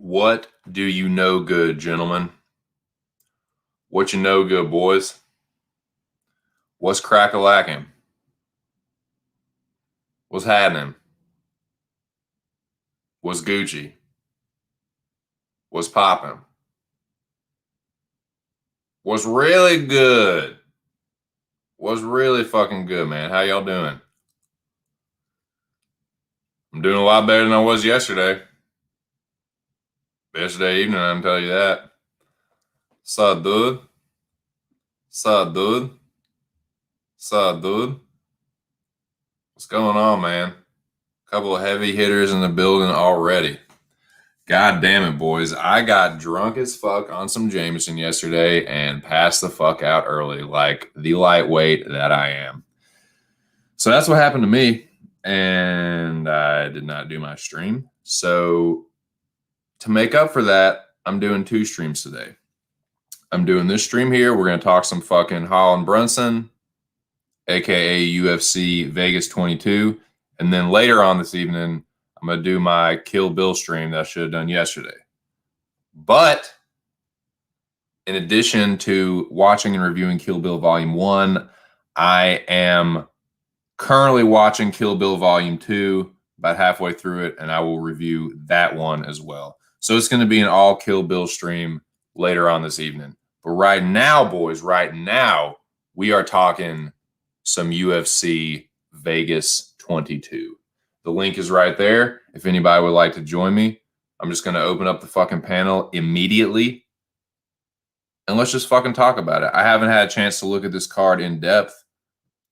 What do you know good, gentlemen? What you know good, boys? What's crack-a-lacking? What's happening? What's Gucci? What's popping? What's really good? What's really fucking good, man? How y'all doing? I'm doing a lot better than I was yesterday. Yesterday evening, I can tell you that. Sup, dude? Sup, dude? Sup, dude? What's going on, man? Couple of heavy hitters in the building already. God damn it, boys. I got drunk as fuck on some Jameson yesterday and passed the fuck out early, like the lightweight that I am. So that's what happened to me. And I did not do my stream. So to make up for that, I'm doing 2 streams today. I'm doing this stream here. We're going to talk some fucking Holland Brunson, aka UFC Vegas 22. And then later on this evening, I'm going to do my Kill Bill stream that I should have done yesterday. But in addition to watching and reviewing Kill Bill Volume 1, I am currently watching Kill Bill Volume 2, about halfway through it, and I will review that one as well. So it's going to be an all Kill Bill stream later on this evening. But right now, boys, we are talking some UFC Vegas 22. The link is right there. If anybody would like to join me, I'm just going to open up the fucking panel immediately. And let's just fucking talk about it. I haven't had a chance to look at this card in depth.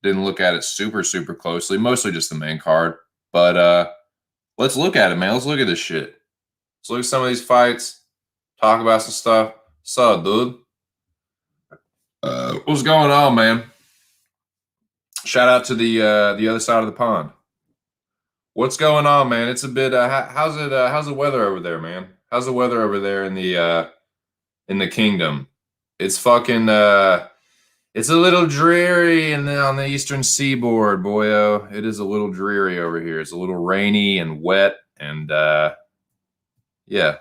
Didn't look at it super closely. Mostly just the main card. But let's look at it, man. Let's look at this shit. Let's look at some of these fights. Talk about some stuff. Sup, dude? What's going on, man? Shout out to the other side of the pond. What's going on, man? It's a bit. How's the weather over there, man? How's the weather over there in the kingdom? It's fucking. It's a little dreary on the eastern seaboard, boyo. It is a little dreary over here. It's a little rainy and wet, and yeah,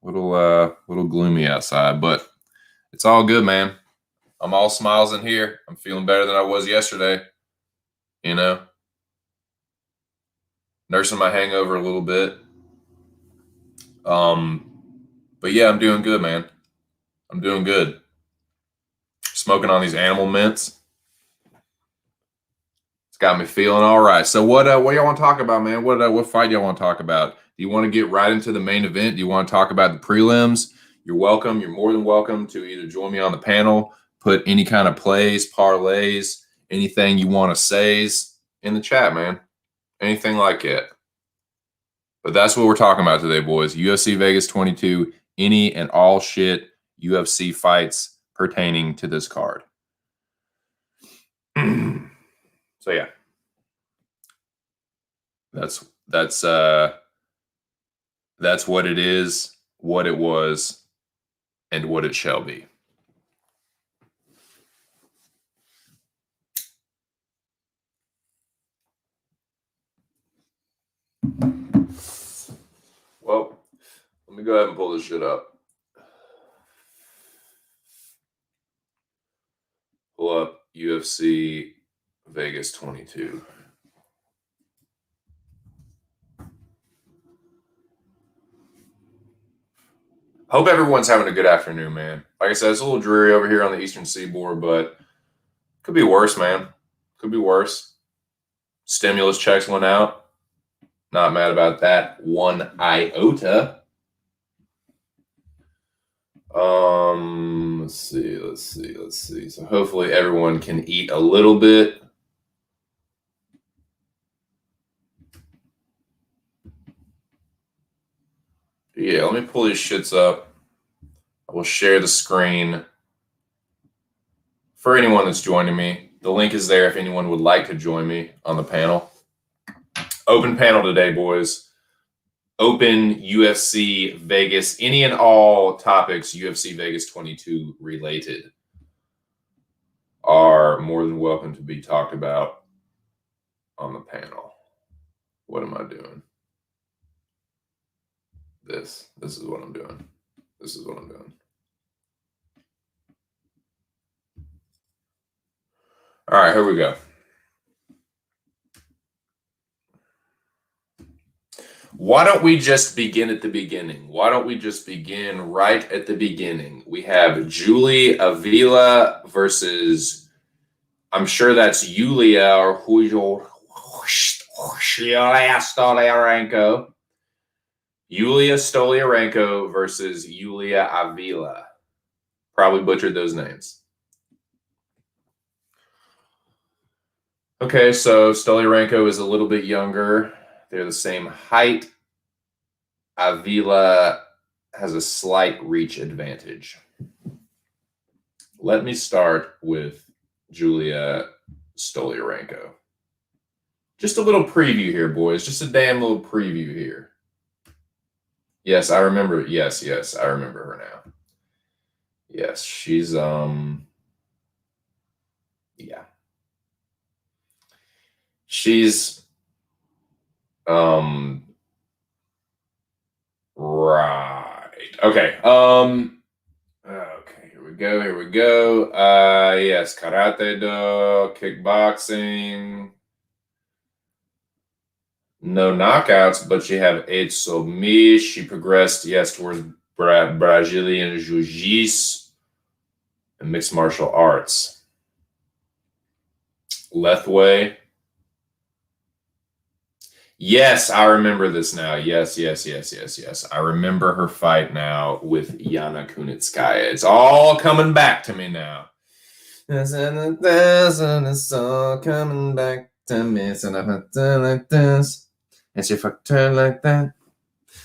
little gloomy outside, but it's all good, man. I'm all smiles in here. I'm feeling better than I was yesterday. You know, nursing my hangover a little bit. But yeah, I'm doing good, man. I'm doing good. Smoking on these animal mints. It's got me feeling all right. So what y'all want to talk about, man? What fight y'all want to talk about? Do you want to get right into the main event? Do you want to talk about the prelims? You're welcome. You're more than welcome to either join me on the panel, put any kind of plays, parlays, anything you want to say in the chat, man. Anything like it. But that's what we're talking about today, boys. UFC Vegas 22, any and all shit UFC fights pertaining to this card. So yeah. That's what it is, what it was, and what it shall be. Well, let me go ahead and pull this shit up. Pull up UFC Vegas 22. Hope everyone's having a good afternoon, man. Like I said, it's a little dreary over here on the eastern seaboard, but could be worse, man. Could be worse. Stimulus checks went out. Not mad about that one iota. Let's see. So hopefully everyone can eat a little bit. Yeah, let me pull these shits up. I will share the screen for anyone that's joining me. The link is there if anyone would like to join me on the panel. Open panel today, boys. Open UFC Vegas, any and all topics UFC Vegas 22 related are more than welcome to be talked about on the panel. What am I doing? This is what I'm doing. This is what I'm doing. All right, here we go. Why don't we just begin at the beginning? Why don't we just begin right at the beginning? We have Julie Avila versus, I'm sure that's Yulia or Julia Stolyarenko. Yulia Stolyarenko versus Yulia Avila. Probably butchered those names. Okay, so Stolyarenko is a little bit younger. They're the same height. Avila has a slight reach advantage. Let me start with Julia Stolyarenko. Just a little preview here, boys. Just a damn little preview here. Yes, I remember. Yes, I remember her now. Yes, she's yeah. She's right. Okay. Okay, here we go. Yes, karate do, kickboxing. No knockouts, but she have 8 somi. She progressed, yes, towards Brazilian Jiu-Jitsu and mixed martial arts. Lethway. Yes, I remember this now. Yes. I remember her fight now with Yana Kunitskaya. It's all coming back to me now. It's all coming back to me. It's like this. As if I turn like that.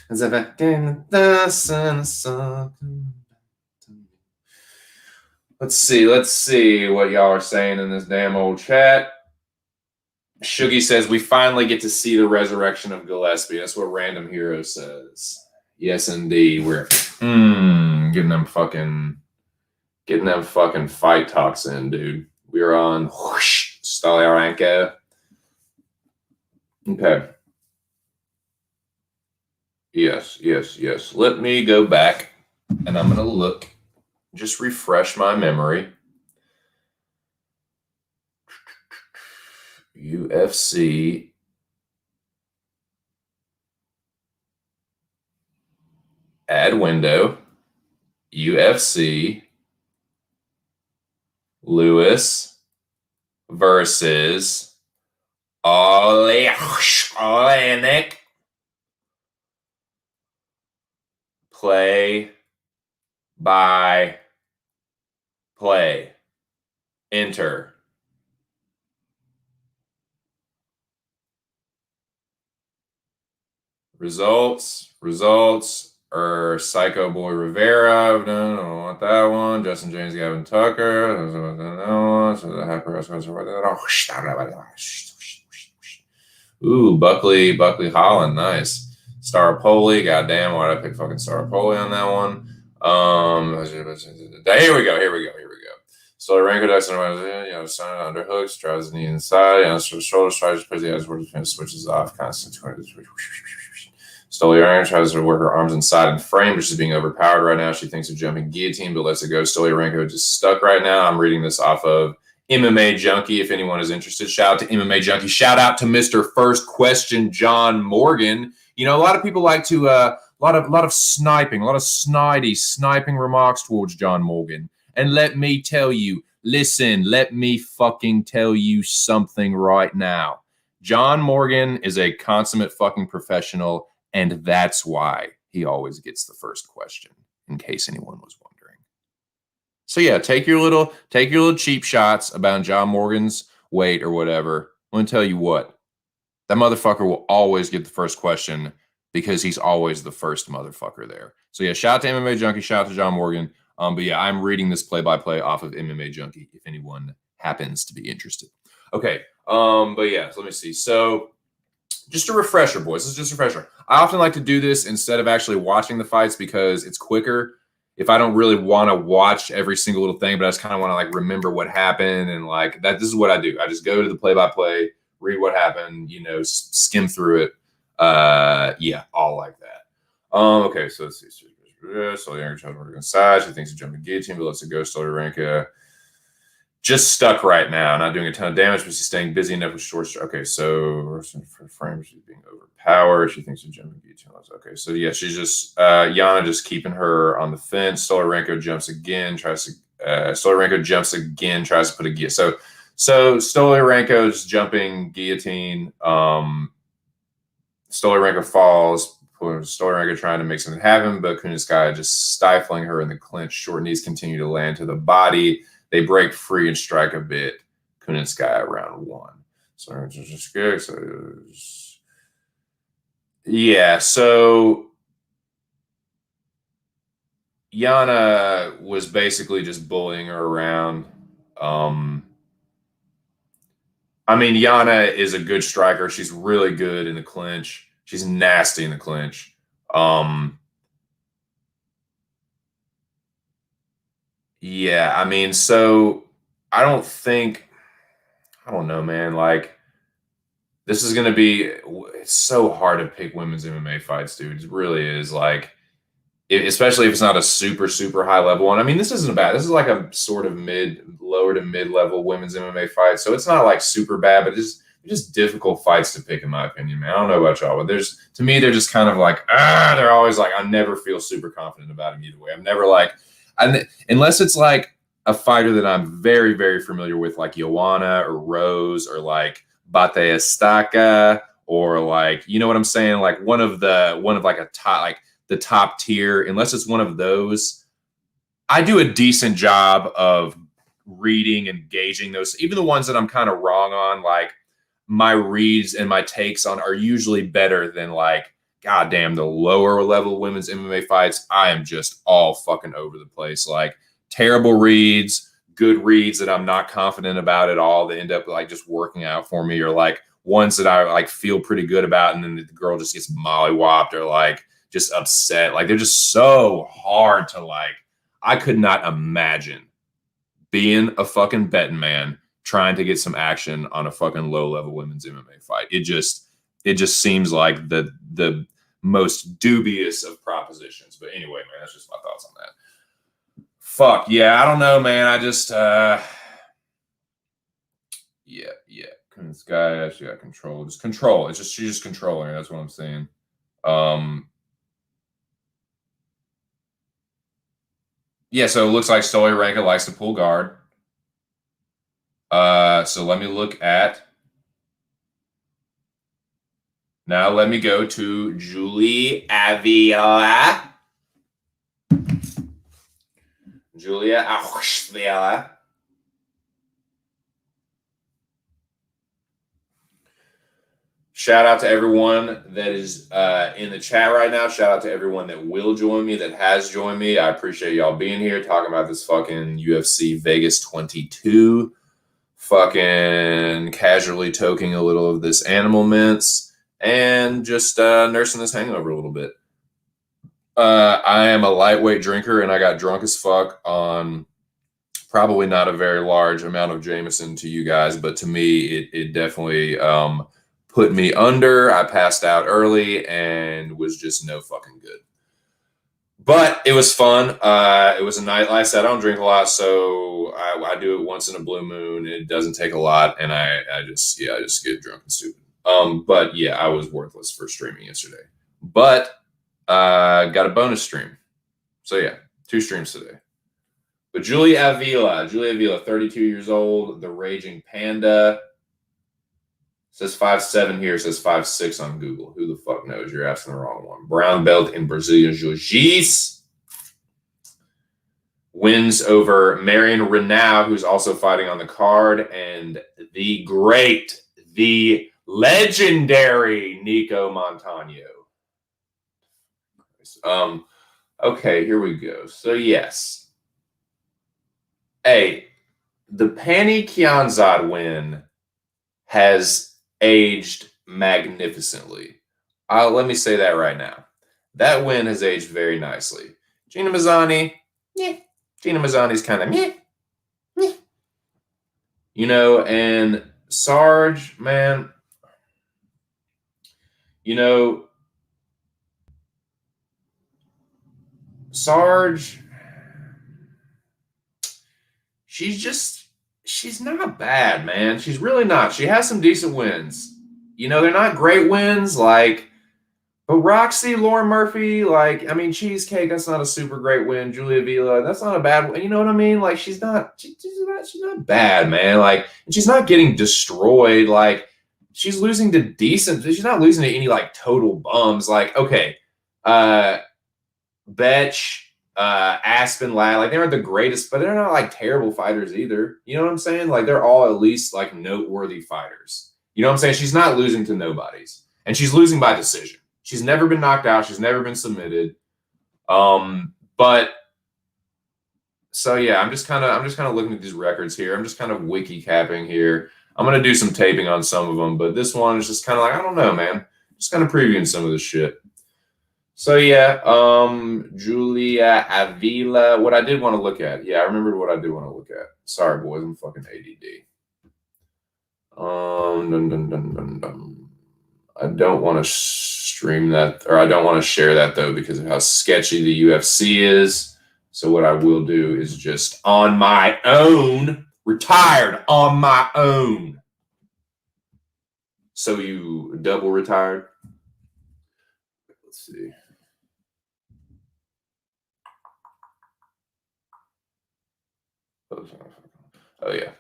As if I came to this and it's all coming back to me. Let's see what y'all are saying in this damn old chat. Shuggy says, we finally get to see the resurrection of Gillespie. That's what Random Hero says. Yes, indeed. We're getting them fucking fight talks in, dude. We're on Stolyarenko. Okay. Yes. Let me go back and I'm going to look, just refresh my memory. UFC add window, UFC Lewis versus Olenek. Play by play. Enter. Results are Psycho Boy Rivera. I don't want that one. Justin James, Gavin Tucker. Ooh, Buckley Holland, nice. Staropoli, goddamn, why did I pick fucking Staropoli on that one? Here we go. Stolyarenko ducks and underhooks, drives the knee inside, shoulder strides, plays the edge where the switches off, constant. Stolyarenko tries to work her arms inside and frame, but she's being overpowered right now. She thinks of jumping guillotine, but lets it go. Stolyarenko just stuck right now. I'm reading this off of MMA Junkie. If anyone is interested, shout out to MMA Junkie. Shout out to Mr. First Question, John Morgan. You know, a lot of people like to a lot of sniping, a lot of sniping remarks towards John Morgan. And let me tell you, listen, let me fucking tell you something right now. John Morgan is a consummate fucking professional, and that's why he always gets the first question, in case anyone was wondering. So yeah, take your little cheap shots about John Morgan's weight or whatever. I'm gonna tell you what, that motherfucker will always get the first question because he's always the first motherfucker there. So yeah, shout out to MMA Junkie, shout out to John Morgan. But yeah, I'm reading this play-by-play off of MMA Junkie if anyone happens to be interested. Okay, but yeah, so let me see. So just a refresher, boys. This is just a refresher. I often like to do this instead of actually watching the fights because it's quicker. If I don't really want to watch every single little thing, but I just kind of want to like remember what happened and like that. This is what I do. I just go to the play-by-play, read what happened, you know, skim through it. Yeah, all like that. Okay, so let's see. Stoliarenko tries to work inside. She thinks a jumping guillotine, but lets it go. Stoliarenko just stuck right now, not doing a ton of damage, but she's staying busy enough with short. Okay, so for frame, she's being overpowered. She thinks a jumping guillotine. Okay, so yeah, she's just Yana just keeping her on the fence. Stoliarenko jumps again, tries to. Stoliarenko jumps again, tries to put a guillotine. So Stoliarenko's jumping guillotine. Stoliarenko falls. Stoliarenko trying to make something happen, but Kunitskaya just stifling her in the clinch. Short knees continue to land to the body. They break free and strike a bit. Kunitskaya round one. So just good. So yeah, so Yana was basically just bullying her around. I mean, Yana is a good striker. She's really good in the clinch. She's nasty in the clinch. Yeah, I mean, so I don't know, man. Like, this is going to be, it's so hard to pick women's MMA fights, dude. It really is. Like, especially if it's not a super, super high level one. I mean, this isn't bad. This is like a sort of lower to mid level women's MMA fight. So it's not like super bad, but just difficult fights to pick, in my opinion, man. I don't know about y'all, but to me, they're just kind of like, they're always like, I never feel super confident about them either way. I'm never like, unless it's like a fighter that I'm very, very familiar with, like Joanna or Rose or like Bate Estaca, or like, you know what I'm saying? Like one of like a top, like the top tier, unless it's one of those. I do a decent job of reading and gauging those, even the ones that I'm kind of wrong on. Like my reads and my takes on are usually better than like, goddamn, the lower level women's MMA fights. I am just all fucking over the place. Like terrible reads, good reads that I'm not confident about at all, that end up like just working out for me, or like ones that I like feel pretty good about, and then the girl just gets mollywopped or like just upset. Like they're just so hard to like. I could not imagine being a fucking betting man trying to get some action on a fucking low level women's MMA fight. It just seems like the most dubious of propositions. But anyway, man, that's just my thoughts on that. Fuck yeah, I don't know, man. I just yeah. This guy actually got control. Just control. It's just she's just controlling her. That's what I'm saying. Yeah, so it looks like Stoliarenko likes to pull guard. So let me look at. Now let me go to Julia Avila. Julia Avila. Shout out to everyone that is in the chat right now. Shout out to everyone that will join me, that has joined me. I appreciate y'all being here, talking about this fucking UFC Vegas 22. Fucking casually toking a little of this animal mince and just nursing this hangover a little bit. I am a lightweight drinker, and I got drunk as fuck on probably not a very large amount of Jameson to you guys, but to me, it definitely put me under. I passed out early and was just no fucking good. But it was fun. It was a night. Like I said, I don't drink a lot, so I do it once in a blue moon. It doesn't take a lot, and I just get drunk and stupid. But yeah, I was worthless for streaming yesterday. But got a bonus stream. So yeah, 2 streams today. But Julia Avila, 32 years old, the Raging Panda. Says 5'7" here, says 5'6" on Google. Who the fuck knows? You're asking the wrong one. Brown belt in Brazilian Jiu-Jitsu. Wins over Marion Renaud, who's also fighting on the card, and the great, the legendary Nico Montano. Okay, here we go. So yes. Hey, the Pani Kianzad win has aged magnificently. Let me say that right now. That win has aged very nicely. Gina Mazzani, yeah. Gina Mazzani's kind of meh. You know, and Sarge, man, you know, Sarge, she's not bad, man. She's really not. She has some decent wins. You know, they're not great wins, like, but Roxy, Lauren Murphy, like, I mean, Cheesecake, that's not a super great win. Julia Vila, that's not a bad win. You know what I mean? Like, she's not bad, man. Like, and she's not getting destroyed. Like, she's losing to decent, she's not losing to any like total bums. Like, okay, Betch, Aspen, Ladd, like they aren't the greatest, but they're not like terrible fighters either. You know what I'm saying? Like they're all at least like noteworthy fighters. You know what I'm saying? She's not losing to nobodies, and she's losing by decision. She's never been knocked out. She's never been submitted. But so yeah, I'm just kind of looking at these records here. I'm just kind of wiki capping here. I'm gonna do some taping on some of them, but this one is just kind of like I don't know, man. Just kind of previewing some of this shit. So yeah, Julia Avila. What I did want to look at. Yeah, I remembered what I did want to look at. Sorry, boys, I'm fucking ADD. I don't want to stream that, or I don't want to share that though because of how sketchy the UFC is. So what I will do is just on my own, retired on my own. So you double retired? Let's see. Oh yeah.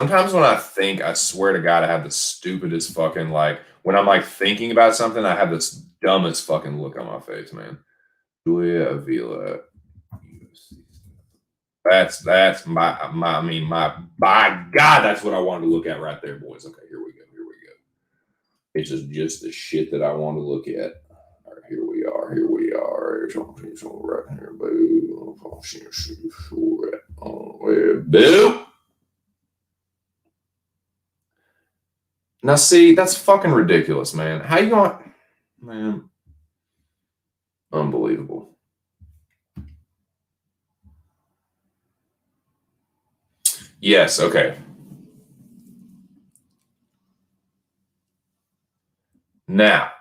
Sometimes when I think, I swear to God, I have the stupidest fucking like when I'm like thinking about something, I have this dumbest fucking look on my face, man. Julia Avila. That's my I mean my by God, that's what I wanted to look at right there, boys. Okay, here we go. It's just the shit that I want to look at. All right, here we are. Right here, boo. Boo. Now, see, that's fucking ridiculous, man. How you going, man? Unbelievable. Yes, okay. Now,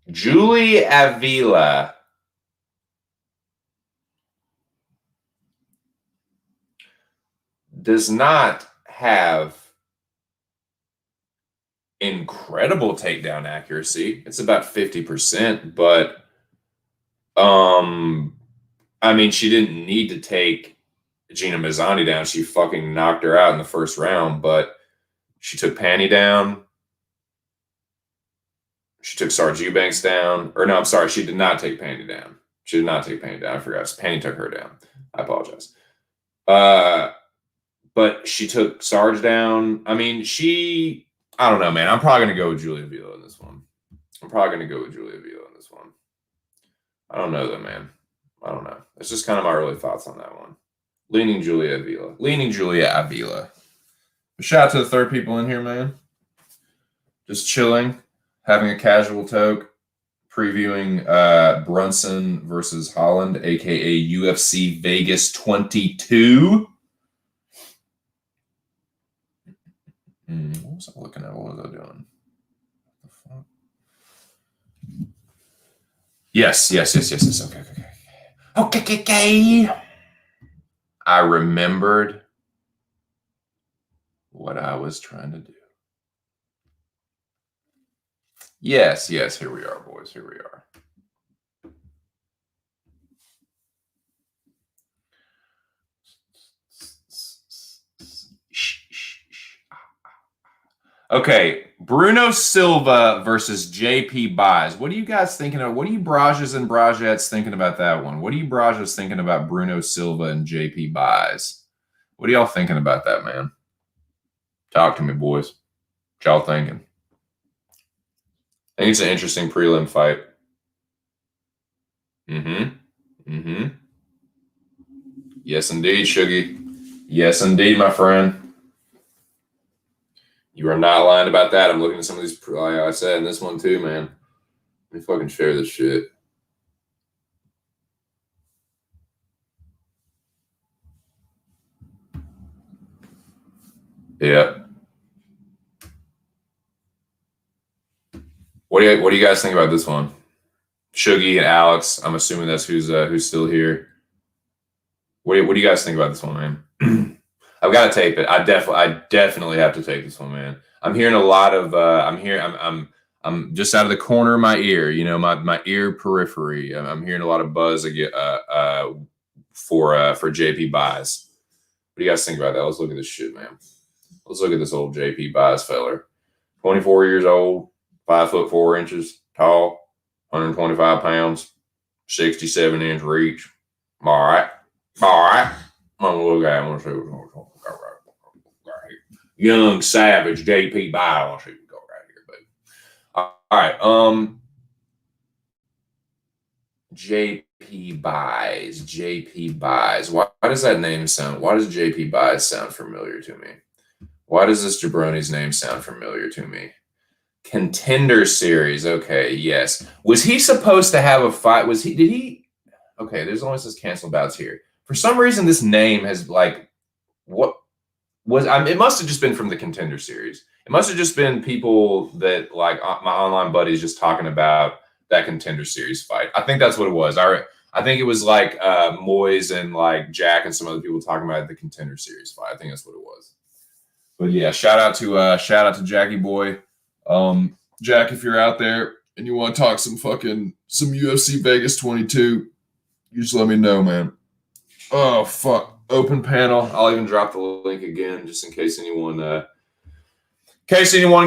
Julie Avila does not have incredible takedown accuracy. It's about 50%, but I mean, she didn't need to take Gina Mazzani down. She fucking knocked her out in the first round, but she took Panny down. She took Sarge Eubanks down. Or no, I'm sorry, she did not take Panny down. She did not take Panny down. I forgot. Panny took her down. I apologize. But she took Sarge down. I mean, I don't know, man. I'm probably going to go with Julia Avila in this one. I don't know, though, man. I don't know. It's just kind of my early thoughts on that one. Leaning Julia Avila. Shout out to the third people in here, man. Just chilling, having a casual toke, previewing Brunson versus Holland, aka UFC Vegas 22. What was I looking at? What was I doing? Yes. Okay. I remembered what I was trying to do. Yes. Here we are, boys. Here we are. Okay, Bruno Silva versus JP Buys. What are you guys thinking of? What are you Brajas and Brajettes thinking about that one? What are you Brajas thinking about Bruno Silva and JP Buys? What are y'all thinking about that, man? Talk to me, boys. What y'all thinking? I think it's an interesting prelim fight. Yes, indeed, Shuggy. Yes, indeed, my friend. You are not lying about that. I'm looking at some of these, like I said, in this one too, man. Let me fucking share this shit. Yeah. What do you guys think about this one? Shuggy and Alex. I'm assuming that's who's still here. What do you guys think about this one, man? I've got to tape it. I definitely have to take this one, man. I'm hearing a lot of I'm just out of the corner of my ear, you know, my ear periphery. I'm hearing a lot of buzz again for JP buys. What do you guys think about that? Let's look at this shit, man. Let's look at this old JP buys feller. 24 years old, 5'4" tall, 125 pounds, 67-inch reach. All right. I'm gonna look at it. I'm gonna see what's going right here. Young savage JP buy. I want to see what go right here, baby. All right. JP buys. Why does that name sound? Why does JP buys sound familiar to me? Why does this jabroni's name sound familiar to me? Contender series. Okay, yes. Was he supposed to have a fight? Did he? Okay, there's always this canceled bouts here. For some reason, this name has what was, it must have just been from the Contender series. It must have just been people that my online buddies just talking about that Contender series fight. I think that's what it was. I think it was Moyes and Jack and some other people talking about the Contender series fight. I think that's what it was. But yeah, shout out to Jackie boy. Jack, if you're out there and you want to talk some UFC Vegas 22, you just let me know, man. Oh fuck. Open panel. I'll even drop the link again just in case anyone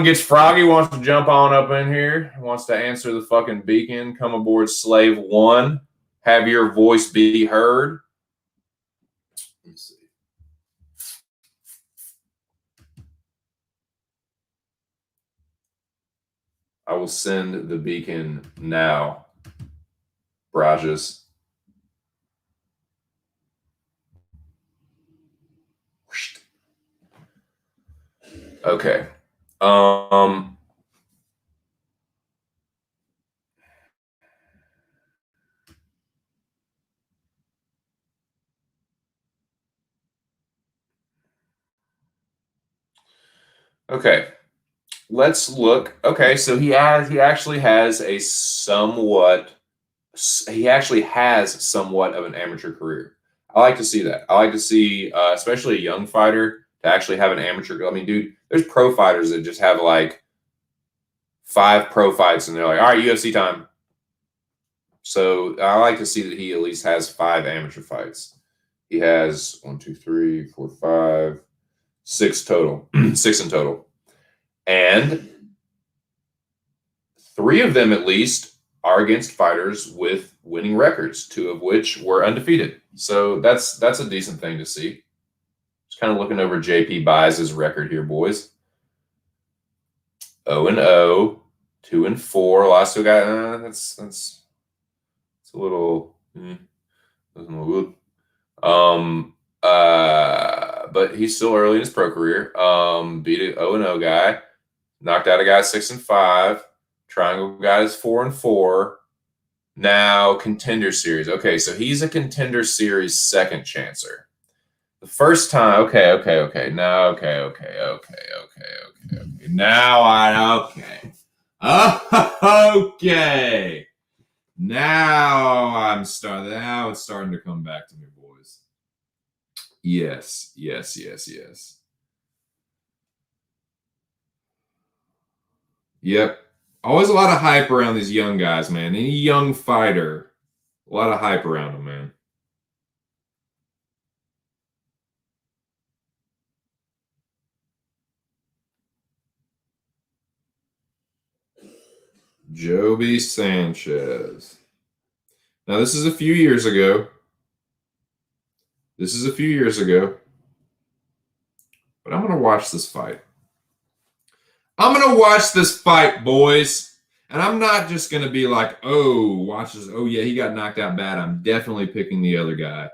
gets froggy, wants to jump on up in here, wants to answer the fucking beacon. Come aboard Slave 1. Have your voice be heard. Let me see. I will send the beacon now. Rajas. Okay. Okay. Let's look. Okay, so he actually has somewhat of an amateur career. I like to see that. I like to see, especially a young fighter, to actually have an amateur. I mean, dude, there's pro fighters that just have 5 pro fights and they're like, all right, UFC time. So I like to see that he at least has 5 amateur fights. He has 1, 2, 3, 4, 5, 6 total, 6 in total. And 3 of them at least are against fighters with winning records, 2 of which were undefeated. So that's a decent thing to see. Just kind of looking over JP Buys' record here, boys. 0-0, 2-4. Last 2 guys, that's a little doesn't look good. But he's still early in his pro career. Beat an 0-0 guy, knocked out a guy 6-5. Triangle guy is 4-4. Now Contender Series. Okay, so he's a Contender Series second chancer. The first time, okay. Now, okay. Now okay. Now it's starting to come back to me, boys. Yes. Yep. Always a lot of hype around these young guys, man. Any young fighter, a lot of hype around them, man. Joby Sanchez. Now, this is a few years ago. But I'm going to watch this fight. Boys. And I'm not just going to be like, watch this. Oh, yeah, he got knocked out bad. I'm definitely picking the other guy.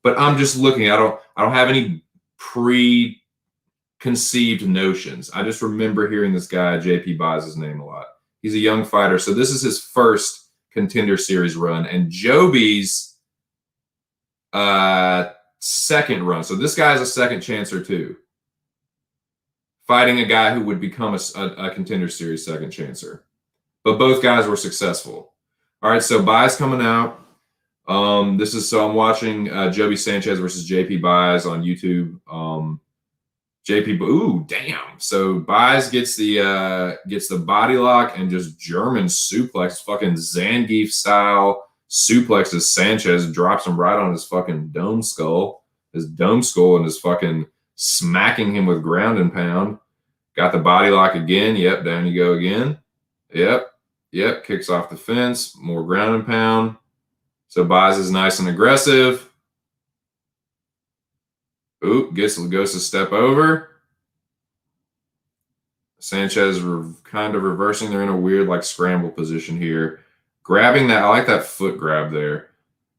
But I'm just looking. I don't have any preconceived notions. I just remember hearing this guy, JP buys his name a lot. He's a young fighter. So this is his first Contender Series run. And Joby's second run. So this guy's a second chancer too. Fighting a guy who would become a Contender Series second chancer. but both guys were successful. All right, so Baez coming out. I'm watching Joby Sanchez versus JP Baez on YouTube. JP, ooh, damn. So Baez gets the body lock and just German suplex, fucking Zangief style suplexes Sanchez, drops him right on his fucking dome skull, and is fucking smacking him with ground and pound. Got the body lock again. Yep, down you go again. Yep, kicks off the fence, more ground and pound. So Baez is nice and aggressive. Oop, goes to step over. Sanchez kind of reversing. They're in a weird like scramble position here. Grabbing that, I like that foot grab there.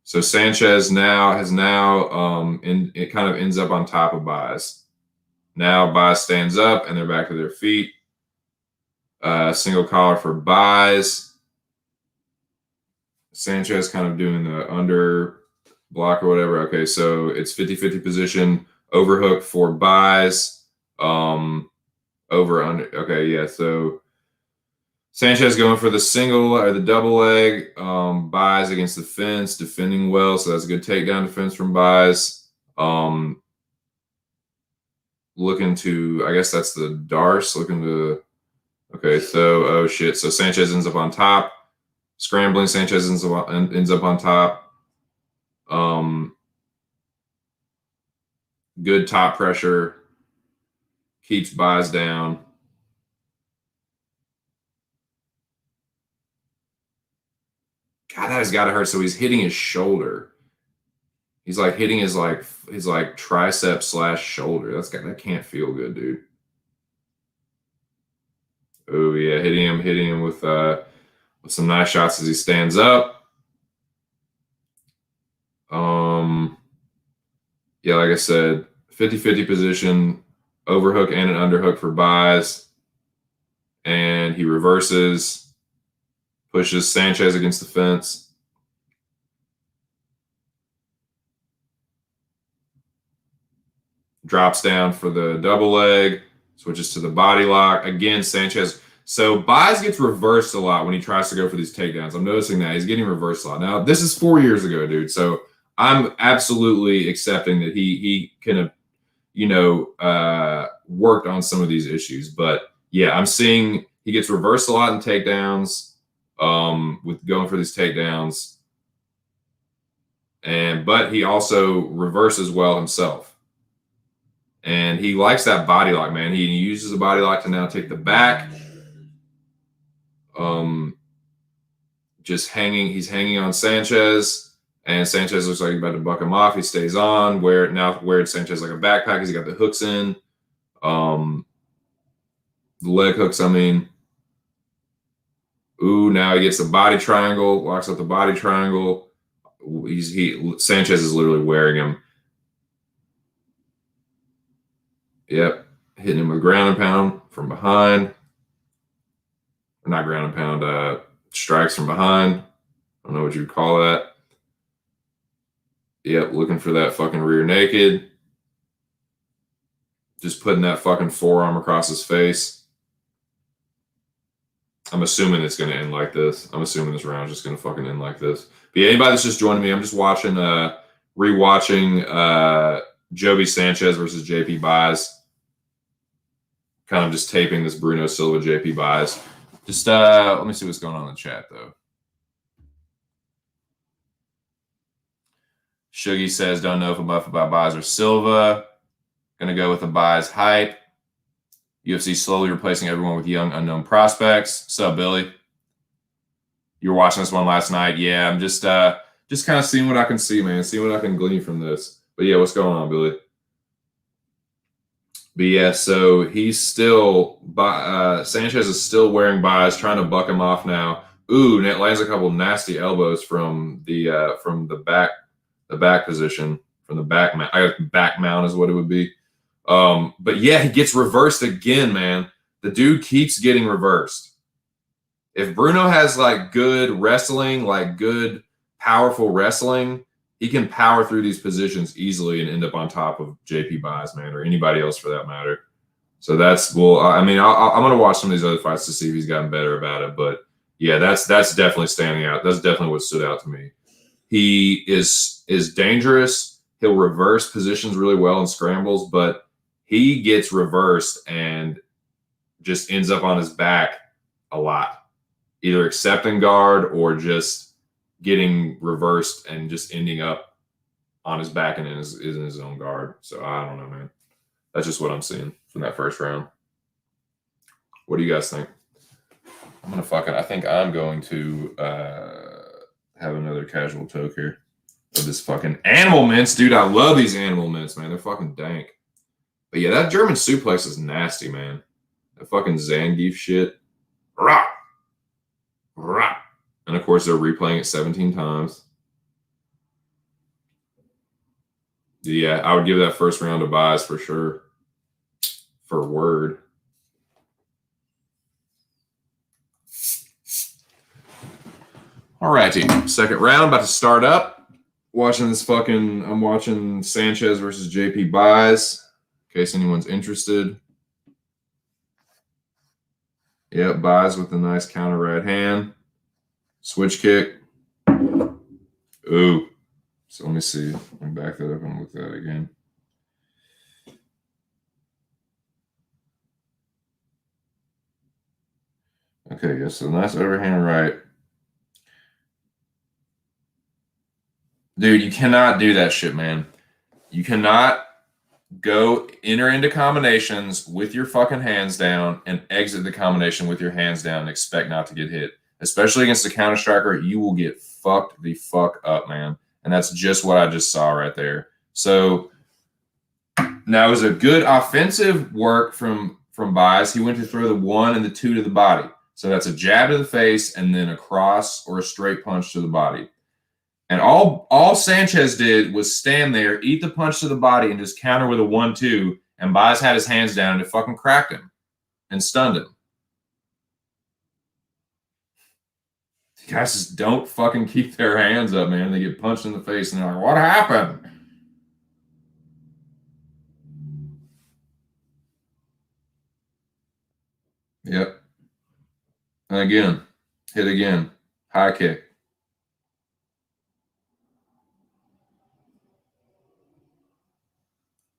So Sanchez it kind of ends up on top of Baez. Now Baez stands up and they're back to their feet. Single collar for Baez. Sanchez kind of doing the under block or whatever. Okay, so it's 50-50 position. Overhook for Baez. Over under. Okay, yeah. So Sanchez going for the single or the double leg. Baez against the fence, defending well. So that's a good takedown defense from Baez. Looking to, I guess that's the Darce. Okay, so, oh shit. So Sanchez ends up on top. Scrambling, Sanchez ends up on top. Good top pressure. Keeps Baez down. God, that has got to hurt. So he's hitting his shoulder. He's like hitting his tricep / shoulder. That can't feel good, dude. Oh yeah, hitting him with some nice shots as he stands up. Yeah, like I said, 50-50 position, overhook and an underhook for Baez. And he reverses, pushes Sanchez against the fence. Drops down for the double leg, switches to the body lock. Again, Sanchez. So Baez gets reversed a lot when he tries to go for these takedowns. I'm noticing that he's getting reversed a lot. Now, this is 4 years ago, dude. So I'm absolutely accepting that he can have, worked on some of these issues. But yeah, I'm seeing he gets reversed a lot in takedowns, with going for these takedowns. But he also reverses well himself. And he likes that body lock, man. He uses the body lock to now take the back. He's hanging on Sanchez, and Sanchez looks like he's about to buck him off. He stays on. Where Sanchez like a backpack as he got the hooks in. The leg hooks, I mean. Ooh, now he gets the body triangle, locks up the body triangle. Sanchez is literally wearing him. Yep, hitting him with ground and pound from behind. Or not ground and pound, strikes from behind. I don't know what you'd call that. Yep, looking for that fucking rear naked. Just putting that fucking forearm across his face. I'm assuming it's going to end like this. I'm assuming this round is just going to fucking end like this. But yeah, anybody that's just joining me, I'm just rewatching Joby Sanchez versus JP Baez. Kind of just taping this Bruno Silva JP Baez. Just let me see what's going on in the chat though. Shuggy says, don't know if enough about Baez or Silva. Gonna go with the Baez hype. UFC slowly replacing everyone with young unknown prospects. What's up, Billy? You were watching this one last night. Yeah, I'm just kind of seeing what I can see, man. See what I can glean from this. But yeah, what's going on, Billy? But yeah, so he's still Sanchez is still wearing Baez, trying to buck him off now. Ooh, and it lands a couple nasty elbows from the back position, from the back mount. I guess back mount is what it would be. But yeah, he gets reversed again, man. The dude keeps getting reversed. If Bruno has like good wrestling, like good powerful wrestling, he can power through these positions easily and end up on top of JP Baez, man, or anybody else for that matter. So that's, well, I mean, I'm going to watch some of these other fights to see if he's gotten better about it. But Yeah, that's definitely standing out. That's definitely what stood out to me. He is dangerous. He'll reverse positions really well in scrambles, but he gets reversed and just ends up on his back a lot, either accepting guard or just getting reversed and just ending up on his back and in his own guard. So I don't know, man. That's just what I'm seeing from that first round. What do you guys think? I think I'm going to have another casual toke here of this fucking animal mints. Dude, I love these animal mints, man. They're fucking dank. But yeah, that German suplex is nasty, man. That fucking Zangief shit. Rah! Rah! And of course, they're replaying it 17 times. Yeah, I would give that first round a buys for sure. For word. Alrighty, second round about to start up. I'm watching Sanchez versus JP buys, in case anyone's interested. Yep, buys with a nice counter right hand. Switch kick. Ooh. So let me see. Let me back that up and look at that again. Okay, yeah, so nice overhand right. Dude, you cannot do that shit, man. You cannot enter into combinations with your fucking hands down and exit the combination with your hands down and expect not to get hit. Especially against a counter striker, you will get fucked the fuck up, man. And that's just what I just saw right there. So now it was a good offensive work from Bias. He went to throw the 1 and the 2 to the body. So that's a jab to the face and then a cross or a straight punch to the body. And all Sanchez did was stand there, eat the punch to the body, and just counter with a 1-2. And Bias had his hands down and it fucking cracked him and stunned him. The guys just don't fucking keep their hands up, man. They get punched in the face and they're like, what happened? Yep. And again, hit again. High kick.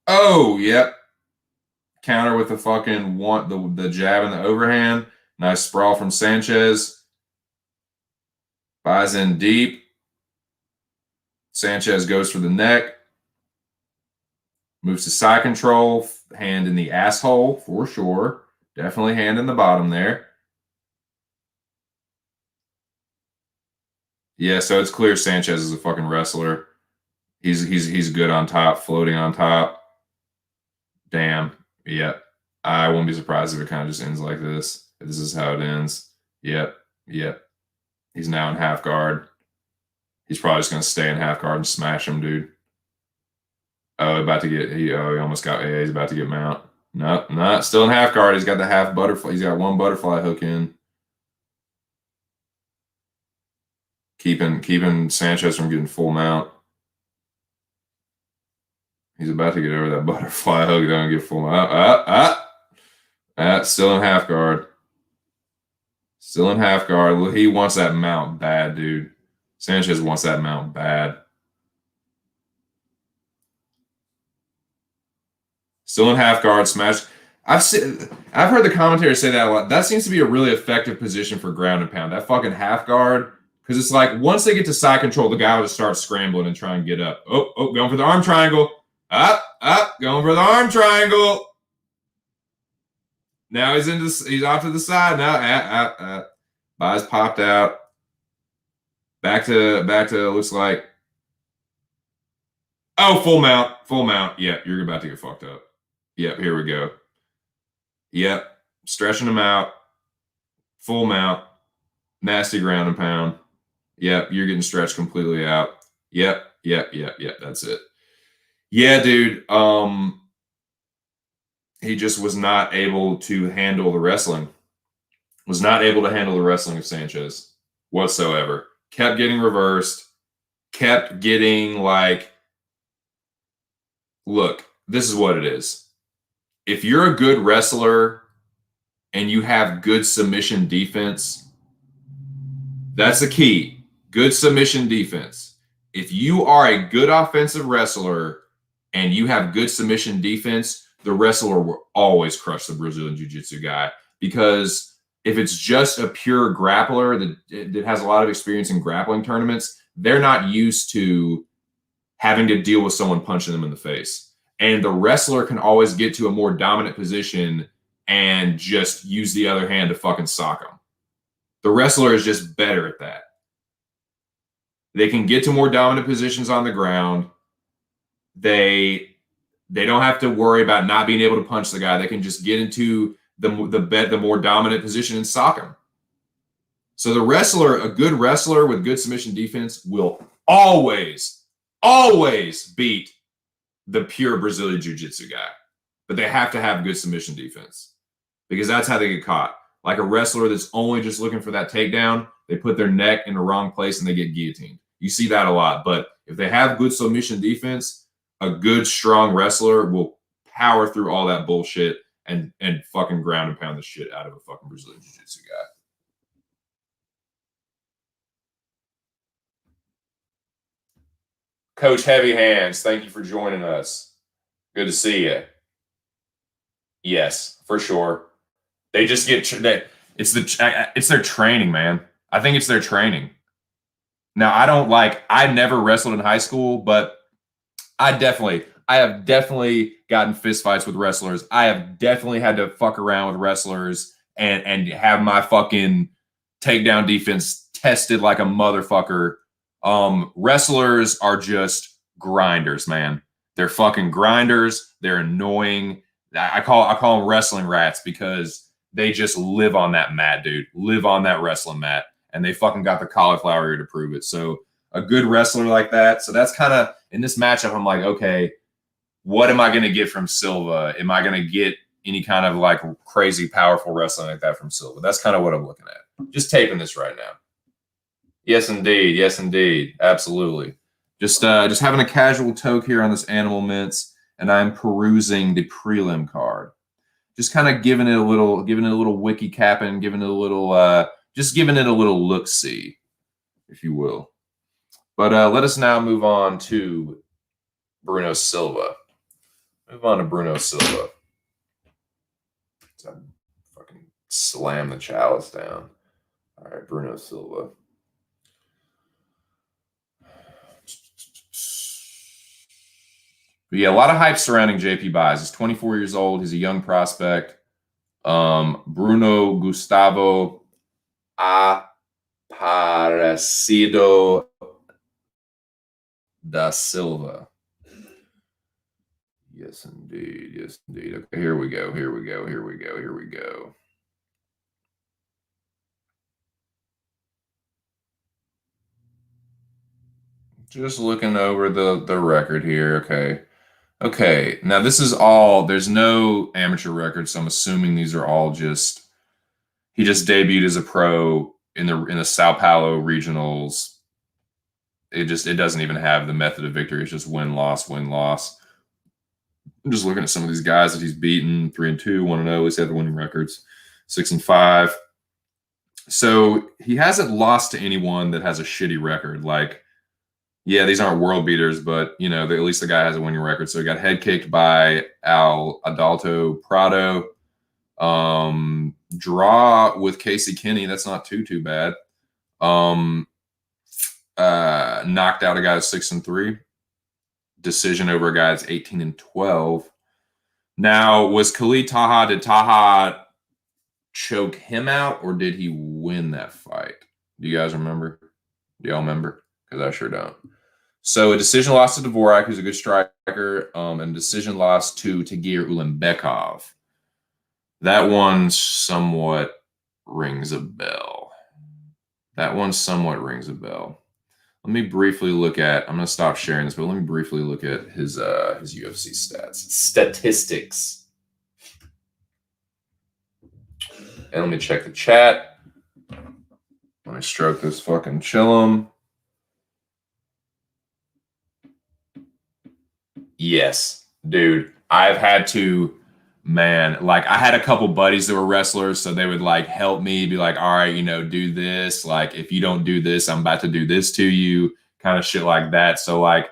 Oh, yep. Counter with the fucking the jab and the overhand. Nice sprawl from Sanchez. Buys in deep. Sanchez goes for the neck. Moves to side control. Hand in the asshole for sure. Definitely hand in the bottom there. Yeah, so it's clear Sanchez is a fucking wrestler. He's good on top, floating on top. Damn. Yep. I won't be surprised if it kind of just ends like this. If this is how it ends. Yep. Yep. He's now in half guard. He's probably just gonna stay in half guard and smash him, dude. Oh, he almost got. Yeah, he's about to get mount. No, still in half guard. He's got the half butterfly. He's got one butterfly hook in, keeping Sanchez from getting full mount. He's about to get over that butterfly hook. Don't get full mount. Still in half guard. Still in half guard. He wants that mount bad, dude. Sanchez wants that mount bad. Still in half guard, smash. I've heard the commentators say that a lot. That seems to be a really effective position for ground and pound. That fucking half guard, because it's like once they get to side control, the guy will just start scrambling and try and get up. Oh, going for the arm triangle. Up, going for the arm triangle. Now he's off to the side. Now, Buys popped out. Back to looks like. Oh, full mount. Yeah, you're about to get fucked up. Yep, here we go. Yep, stretching him out. Full mount. Nasty ground and pound. Yep, you're getting stretched completely out. Yep, that's it. Yeah, dude. He just was not able to handle the wrestling. Was not able to handle the wrestling of Sanchez whatsoever. Kept getting reversed. Kept getting like, look, this is what it is. If you're a good wrestler and you have good submission defense, That's the key. Good submission defense. If you are a good offensive wrestler and you have good submission defense, the wrestler will always crush the Brazilian Jiu-Jitsu guy. Because if it's just a pure grappler that has a lot of experience in grappling tournaments, they're not used to having to deal with someone punching them in the face. And the wrestler can always get to a more dominant position and just use the other hand to fucking sock them. The wrestler is just better at that. They can get to more dominant positions on the ground. They don't have to worry about not being able to punch the guy. They can just get into the more dominant position and sock him. So the wrestler, a good wrestler with good submission defense, will always beat the pure Brazilian Jiu-Jitsu guy. But they have to have good submission defense because that's how they get caught. Like a wrestler that's only just looking for that takedown, they put their neck in the wrong place and they get guillotined. You see that a lot. But if they have good submission defense, a good, strong wrestler will power through all that bullshit and fucking ground and pound the shit out of a fucking Brazilian Jiu-Jitsu guy. Coach Heavy Hands, thank you for joining us. Good to see you. Yes, for sure. They just get it's their training, man. I think it's their training. Now, I never wrestled in high school, but I have definitely gotten fistfights with wrestlers. I have definitely had to fuck around with wrestlers and have my fucking takedown defense tested like a motherfucker. Wrestlers are just grinders, man. They're fucking grinders. They're annoying. I call them wrestling rats because they just live on that mat, dude. Live on that wrestling mat. And they fucking got the cauliflower ear to prove it. So a good wrestler like that. So that's kind of, in this matchup, I'm like, okay, what am I going to get from Silva? Am I going to get any kind of like crazy powerful wrestling like that from Silva? That's kind of what I'm looking at. Just taping this right now. Yes, indeed. Yes, indeed. Absolutely. Just having a casual toke here on this Animal Mints, and I'm perusing the prelim card. Just kind of giving it a little wiki capping, giving it a little look-see, if you will. But let us now move on to Bruno Silva. Move on to Bruno Silva. Fucking slam the chalice down. All right, Bruno Silva. But yeah, a lot of hype surrounding JP Buys. He's 24 years old. He's a young prospect. Bruno Gustavo Aparecido da Silva. Yes, indeed. Yes, indeed. Okay, here we go. Just looking over the record here. Okay. Now this is all, there's no amateur record, so I'm assuming these are all just, he just debuted as a pro in the Sao Paulo regionals. It doesn't even have the method of victory. It's just win-loss. I'm just looking at some of these guys that he's beaten, 3-2, 1-0. At least they have the winning records, 6-5. So he hasn't lost to anyone that has a shitty record. Like, yeah, these aren't world beaters, but you know, at least the guy has a winning record. So he got head kicked by Adalto Prado. Draw with Casey Kinney. That's not too bad. Knocked out a guy that's 6-3. Decision over a guy that's 18-12. Now, was Khalid Taha, did Taha choke him out or did he win that fight? Do you guys remember? Do y'all remember? Because I sure don't. So a decision loss to Dvorak, who's a good striker, and a decision loss to Tagir Ulanbekov. That one somewhat rings a bell. Let me briefly look at, I'm going to stop sharing this, but let me briefly look at his UFC statistics. And let me check the chat. Let me stroke this fucking chillum. Yes, dude. I've had to Man, like I had a couple buddies that were wrestlers, so they would like help me be like, all right, you know, do this. Like, if you don't do this, I'm about to do this to you, kind of shit like that. So like,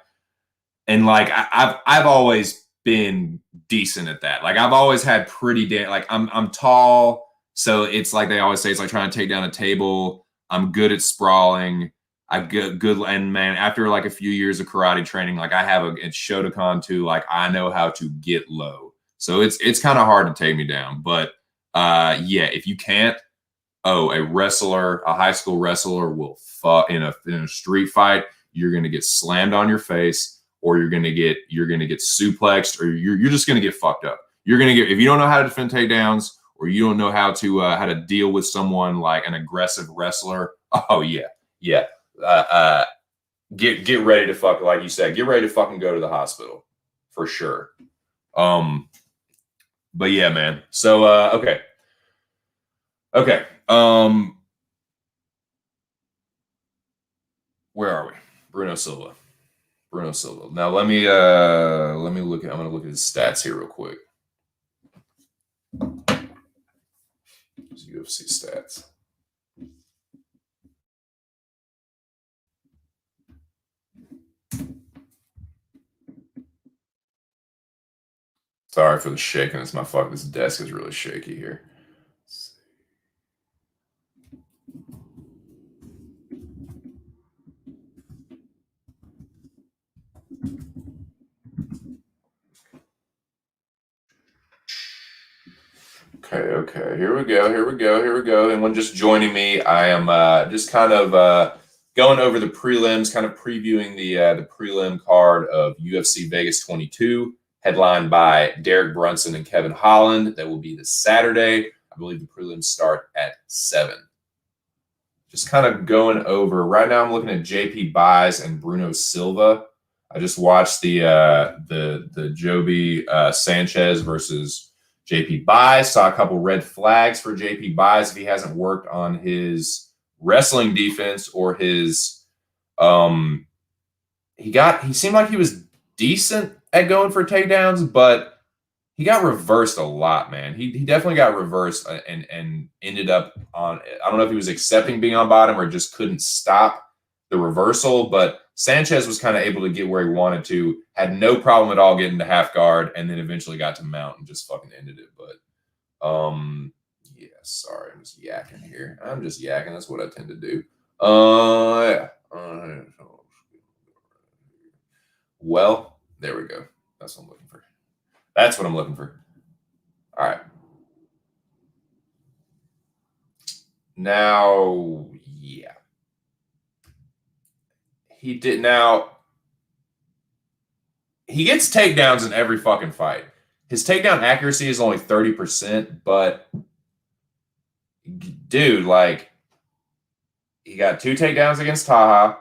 and like I've always been decent at that. Like I've always had pretty damn like I'm tall, so it's like they always say it's like trying to take down a table. I'm good at sprawling. I good and man, after like a few years of karate training, like I have a Shotokan too. Like I know how to get low. So it's kind of hard to take me down. But yeah, if you can't, a wrestler, a high school wrestler will fuck in a street fight. You're gonna get slammed on your face, or you're gonna get suplexed, or you're just gonna get fucked up. You're gonna get, if you don't know how to defend takedowns, or you don't know how to deal with someone like an aggressive wrestler. Oh yeah, yeah. Get ready to fuck, like you said, get ready to fucking go to the hospital for sure. But yeah, man. So okay. Where are we? Bruno Silva. Now let me look at, I'm gonna look at his stats here real quick. His UFC stats. Sorry for the shaking. It's my fuck. This desk is really shaky here. Okay. Here we go. Anyone just joining me, I am just kind of going over the prelims, kind of previewing the prelim card of UFC Vegas 22, headlined by Derek Brunson and Kevin Holland. That will be this Saturday. I believe the prelims start at 7. Just kind of going over. Right now I'm looking at JP Buys and Bruno Silva. I just watched the Joby Sanchez versus JP Buys. Saw a couple red flags for JP Buys if he hasn't worked on his wrestling defense or his he seemed like he was decent at going for takedowns, but he got reversed a lot, man. He definitely got reversed and ended up on, I don't know if he was accepting being on bottom or just couldn't stop the reversal, but Sanchez was kind of able to get where he wanted to, had no problem at all getting to half guard, and then eventually got to mount and just fucking ended it. But yeah, sorry, I'm just yakking here. I'm just yakking. That's what I tend to do. Yeah. Well, there we go. That's what I'm looking for. That's what I'm looking for. All right. Now, yeah. He gets takedowns in every fucking fight. His takedown accuracy is only 30%, but dude, like, he got 2 takedowns against Taha.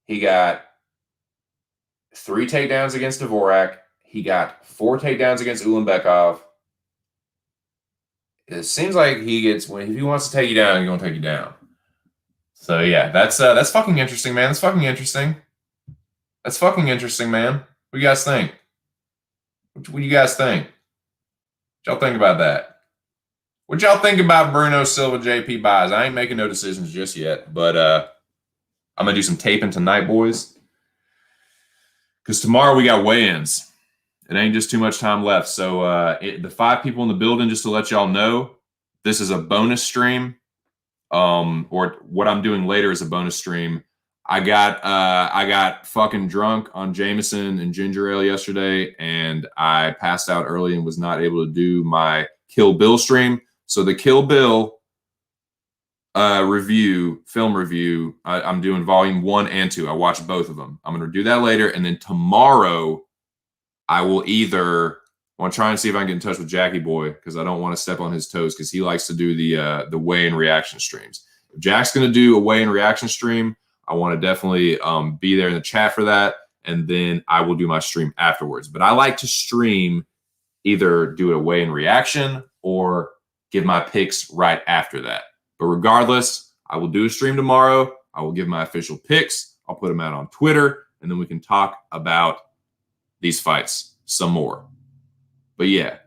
He got 3 takedowns against Dvorak. He got 4 takedowns against Ulanbekov. It seems like he gets, if he wants to take you down, he's gonna take you down. So yeah, that's fucking interesting, man. That's fucking interesting, man. What do you guys think? What do you guys think? What y'all think about that? What y'all think about Bruno Silva, JP Buys? I ain't making no decisions just yet, but I'm gonna do some taping tonight, boys, because tomorrow we got weigh-ins. It ain't just too much time left. So the 5 people in the building, just to let y'all know, this is a bonus stream. Or what I'm doing later is a bonus stream. I got fucking drunk on Jameson and ginger ale yesterday, and I passed out early and was not able to do my Kill Bill stream. So the Kill Bill film review, I'm doing volume 1 and 2. I watched both of them. I'm going to do that later, and then tomorrow I will want to try and see if I can get in touch with Jackie Boy, because I don't want to step on his toes, because he likes to do the weigh-in reaction streams. If Jack's going to do a weigh-in reaction stream, I want to definitely be there in the chat for that, and then I will do my stream afterwards. But I like to stream, either do a weigh-in reaction or give my picks right after that. But regardless, I will do a stream tomorrow. I will give my official picks. I'll put them out on Twitter, and then we can talk about these fights some more. But yeah,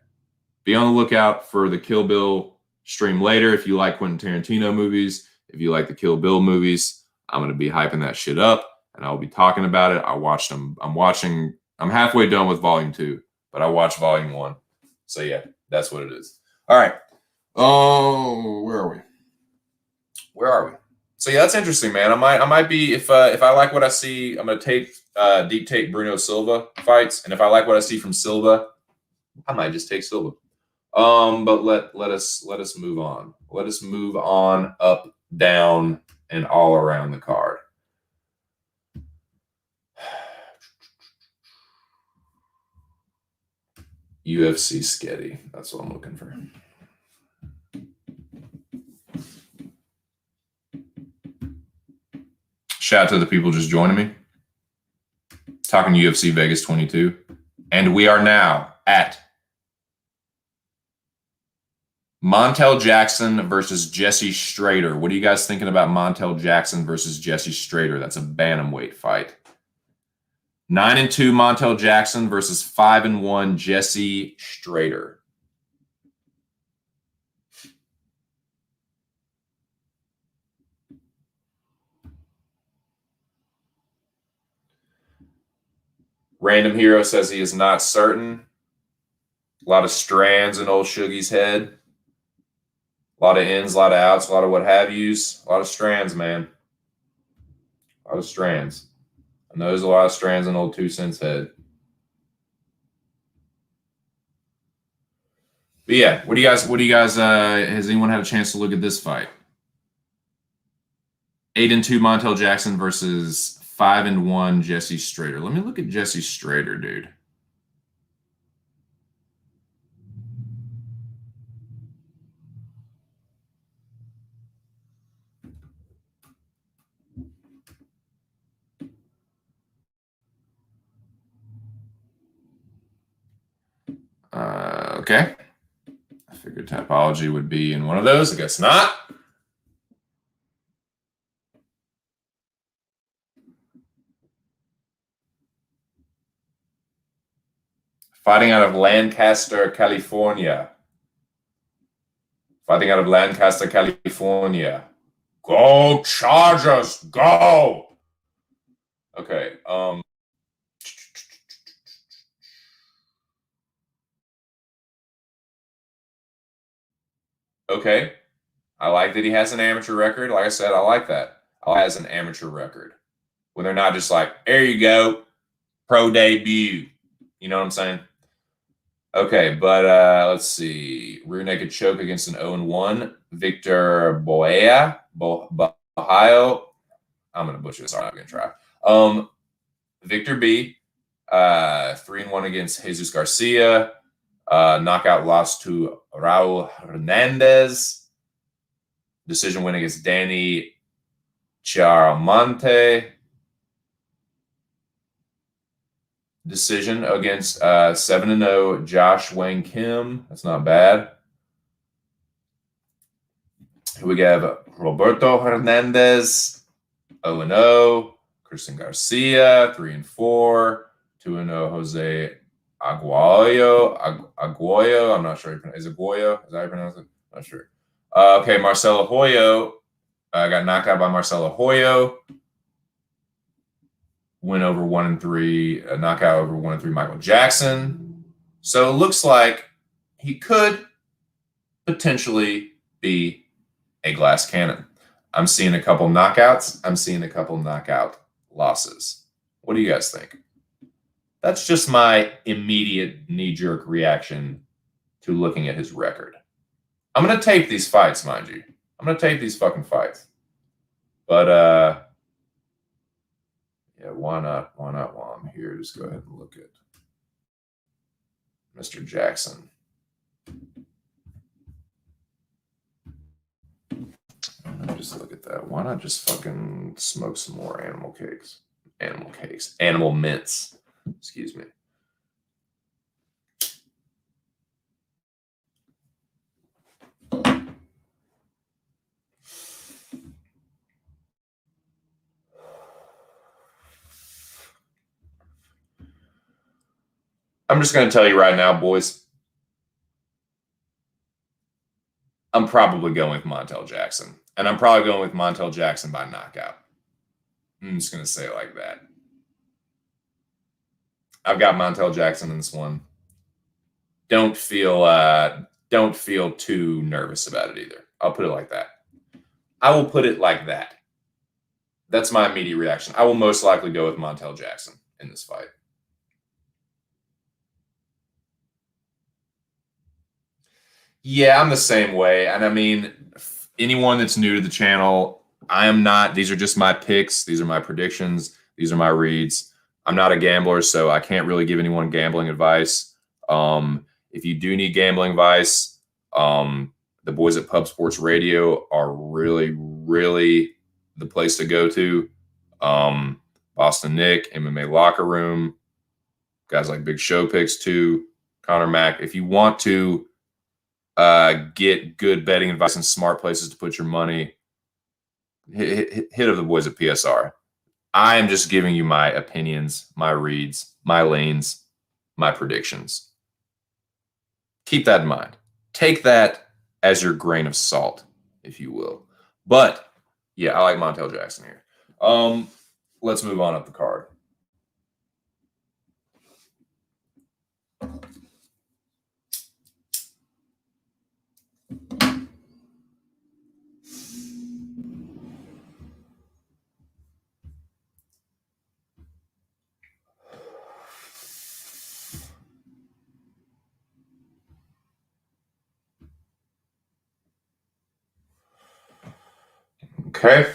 be on the lookout for the Kill Bill stream later. If you like Quentin Tarantino movies, if you like the Kill Bill movies, I'm going to be hyping that shit up and I'll be talking about it. I watched them. I'm halfway done with volume 2, but I watched volume 1. So yeah, that's what it is. All right. Oh, where are we? So yeah, that's interesting, man. I might be if I like what I see, I'm gonna deep take Bruno Silva fights, and if I like what I see from Silva, I might just take Silva. But let us move on. Let us move on up, down, and all around the card. UFC Sketty. That's what I'm looking for. Shout out to the people just joining me. Talking UFC Vegas 22. And we are now at Montel Jackson versus Jesse Strader. What are you guys thinking about Montel Jackson versus Jesse Strader? That's a bantamweight fight. 9-2 Montel Jackson versus 5-1 Jesse Strader. Random Hero says he is not certain. A lot of strands in old Shuggy's head. A lot of ins, a lot of outs, a lot of what have yous. A lot of strands, man. A lot of strands. I know there's a lot of strands in old 2 Cents head. But yeah, what do you guys, has anyone had a chance to look at this fight? 8-2 Montel Jackson versus 5-1 Jesse Strader. Let me look at Jesse Strader, dude. Okay. I figured Typology would be in one of those. I guess not. Fighting out of Lancaster, California. Fighting out of Lancaster, California. Go Chargers, go! Okay. Okay. I like that he has an amateur record. Like I said, I like that. I has an amateur record. When they're not just like, there you go, pro debut. You know what I'm saying? Okay, but let's see. Rear naked choke against an 0-1. Victor Boea. Ohio. I'm going to butcher this. I'm not going to try. Victor B. 3-1 against Jesus Garcia. Knockout loss to Raul Hernandez. Decision win against Danny Chiaramonte. Decision against 7-0 Josh Wang Kim. That's not bad. Here we have Roberto Hernandez, 0-0. Christian Garcia, 3-4. 2-0 Jose Aguayo. I'm not sure. Is it Aguayo? Is that how you pronounce it? Not sure. Okay, Marcelo Hoyo. Got knocked out by Marcelo Hoyo. Win over 1-3, a knockout over 1-3 Michael Jackson. So it looks like he could potentially be a glass cannon. I'm seeing a couple knockouts. I'm seeing a couple knockout losses. What do you guys think? That's just my immediate knee-jerk reaction to looking at his record. I'm going to tape these fights, mind you. I'm going to tape these fucking fights. But, yeah, why not? Why not while I'm here? Just go ahead and look at Mr. Jackson. Just look at that. Why not just fucking smoke some more animal cakes? Animal mints. Excuse me. I'm just going to tell you right now, boys. I'm probably going with Montel Jackson. And I'm probably going with Montel Jackson by knockout. I'm just going to say it like that. I've got Montel Jackson in this one. Don't feel too nervous about it either. I'll put it like that. I will put it like that. That's my immediate reaction. I will most likely go with Montel Jackson in this fight. Yeah, I'm the same way. And I mean, anyone that's new to the channel, I am not, these are just my picks. These are my predictions. These are my reads. I'm not a gambler, so I can't really give anyone gambling advice. If you do need gambling advice, the boys at Pub Sports Radio are really, really the place to go to. Boston Nick, MMA Locker Room, guys like Big Show Picks too, Connor Mack. If you want to get good betting advice and smart places to put your money, hit of the boys at PSR. I am just giving you my opinions, my reads, my lanes, my predictions. Keep that in mind. Take that as your grain of salt, if you will. But yeah, I like Montel Jackson here. Let's move on up the card. Okay.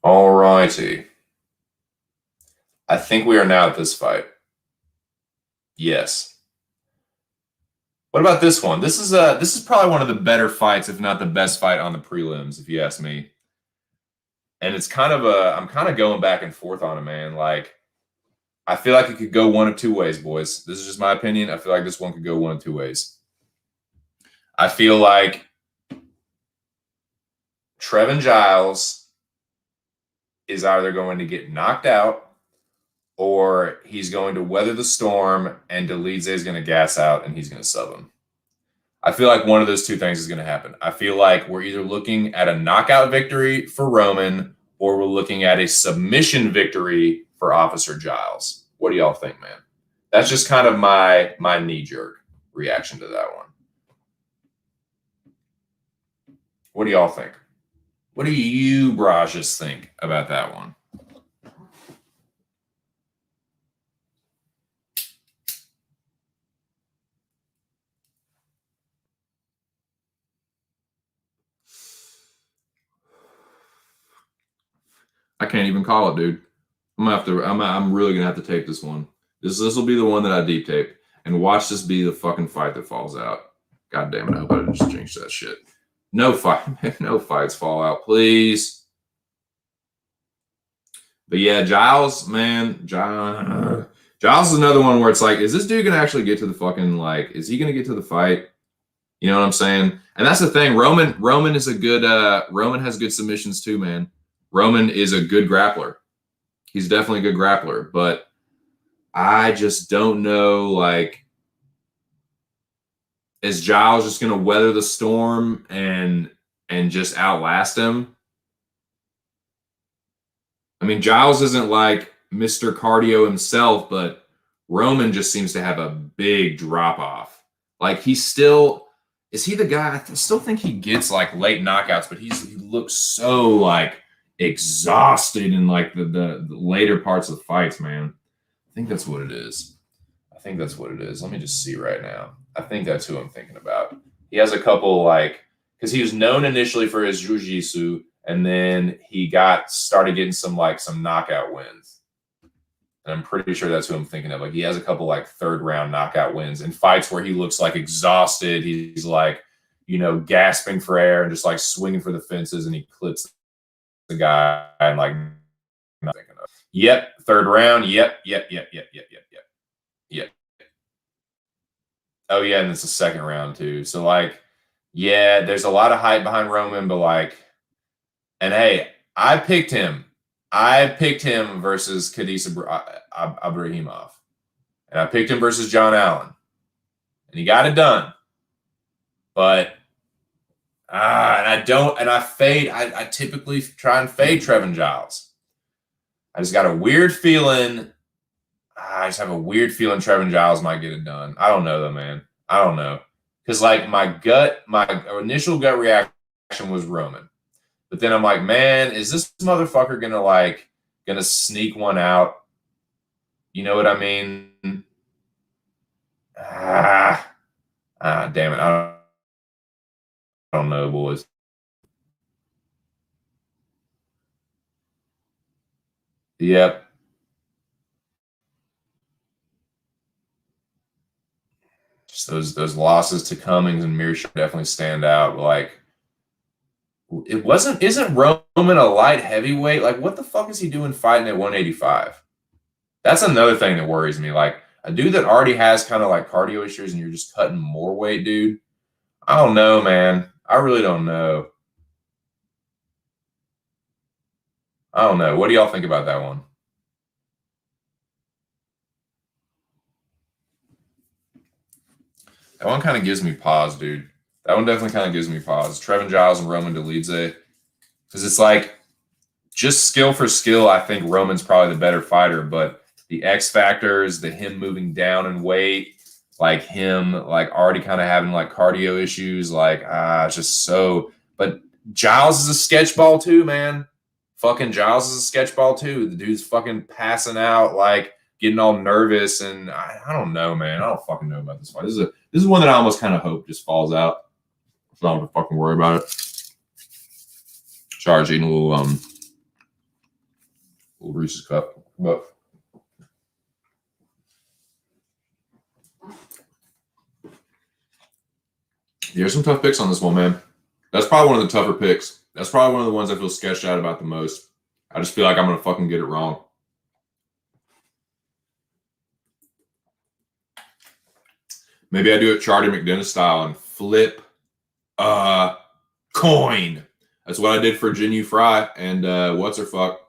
All righty. I think we are now at this fight. Yes. What about this one? This is probably one of the better fights, if not the best fight on the prelims, if you ask me. And it's kind of I'm kind of going back and forth on it, man. Like, I feel like it could go one of two ways, boys. This is just my opinion. I feel like this one could go one of two ways. I feel like Trevin Giles is either going to get knocked out or he's going to weather the storm and Dolidze is going to gas out and he's going to sub him. I feel like one of those two things is going to happen. I feel like we're either looking at a knockout victory for Roman or we're looking at a submission victory for Officer Giles. What do y'all think, man? That's just kind of my knee-jerk reaction to that one. What do y'all think? What do you, Brajas, think about that one? I can't even call it, dude. I'm really gonna have to tape this one. This will be the one that I deep tape and watch this be the fucking fight that falls out. God damn it! I hope I didn't just change that shit. No fight, no fights fall out, please. But yeah, Giles, man, Giles is another one where it's like, is this dude gonna actually get to the fucking, like, is he gonna get to the fight? You know what I'm saying? And that's the thing. Roman is a good. Roman has good submissions too, man. Roman is a good grappler. He's definitely a good grappler, but I just don't know, like, is Giles just going to weather the storm and just outlast him? I mean, Giles isn't like Mr. Cardio himself, but Roman just seems to have a big drop off. Like, he's still, is he the guy? I still think he gets like late knockouts, but he looks so like exhausted in like the later parts of the fights, man. I think that's what it is. Let me just see right now. I think that's who I'm thinking about. He has a couple, like, because he was known initially for his jiu-jitsu, and then he started getting some knockout wins. And I'm pretty sure that's who I'm thinking of. Like, he has a couple like third round knockout wins in fights where he looks like exhausted. He's like, gasping for air and just like swinging for the fences, and he clips the guy and like not thinking of. Yep, third round. Yep. Oh yeah, and it's the second round too. So like, yeah, there's a lot of hype behind Roman, but like, and hey, I picked him I picked him versus Khadis Ibrahimov. And I picked him versus John Allen. And he got it done. But I typically try and fade Trevin Giles. I just got a weird feeling. I just have a weird feeling Trevin Giles might get it done. I don't know though, man. I don't know. Because like my initial gut reaction was Roman. But then I'm like, man, is this motherfucker gonna sneak one out? You know what I mean? Damn it. I don't know, boys. Yep. Just those losses to Cummings and Mearshart definitely stand out. But like, isn't Roman a light heavyweight? Like, what the fuck is he doing fighting at 185? That's another thing that worries me. Like, a dude that already has kind of like cardio issues and you're just cutting more weight, dude. I don't know, man. I really don't know. I don't know. What do y'all think about that one? That one kind of gives me pause, dude. That one definitely kind of gives me pause. Trevin Giles and Roman Dolidze. Because it's like, just skill for skill, I think Roman's probably the better fighter, but the X factors, him moving down in weight, like him like already kind of having like cardio issues, like it's just so. But Giles is a sketchball too, man. Fucking Giles is a sketchball too. The dude's fucking passing out, like getting all nervous, and I don't know, man. I don't fucking know about this fight. This is one that I almost kind of hope just falls out. So I don't have to fucking worry about it. Charging a little Reese's cup, but there's some tough picks on this one, man. That's probably one of the tougher picks. That's probably one of the ones I feel sketched out about the most. I just feel like I'm gonna fucking get it wrong. Maybe I do it Charlie McDennis style and flip a coin. That's what I did for Jinyu Fry and what's her fuck,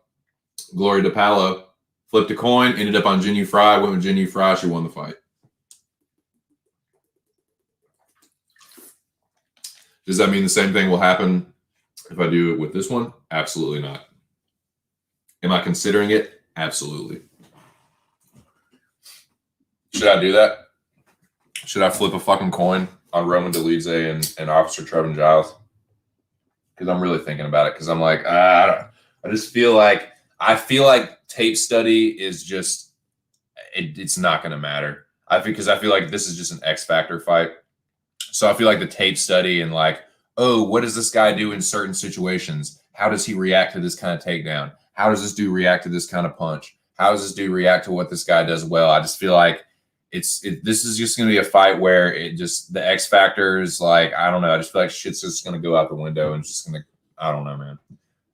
Glory DePalo. Flipped a coin, ended up on Jinyu Fry, went with Jinyu Fry, she won the fight. Does that mean the same thing will happen if I do it with this one? Absolutely not. Am I considering it? Absolutely. Should I do that? Should I flip a fucking coin on Roman Dolidze and Officer Trevin Giles? Because I'm really thinking about it. Because I'm like, I just feel like tape study is just it's not going to matter. Because I feel like this is just an X factor fight. So I feel like the tape study and like, oh, what does this guy do in certain situations? How does he react to this kind of takedown? How does this dude react to this kind of punch? How does this dude react to what this guy does well? I just feel like this is just going to be a fight where the X factors, like, I don't know. I just feel like shit's just going to go out the window and it's just going to, I don't know, man.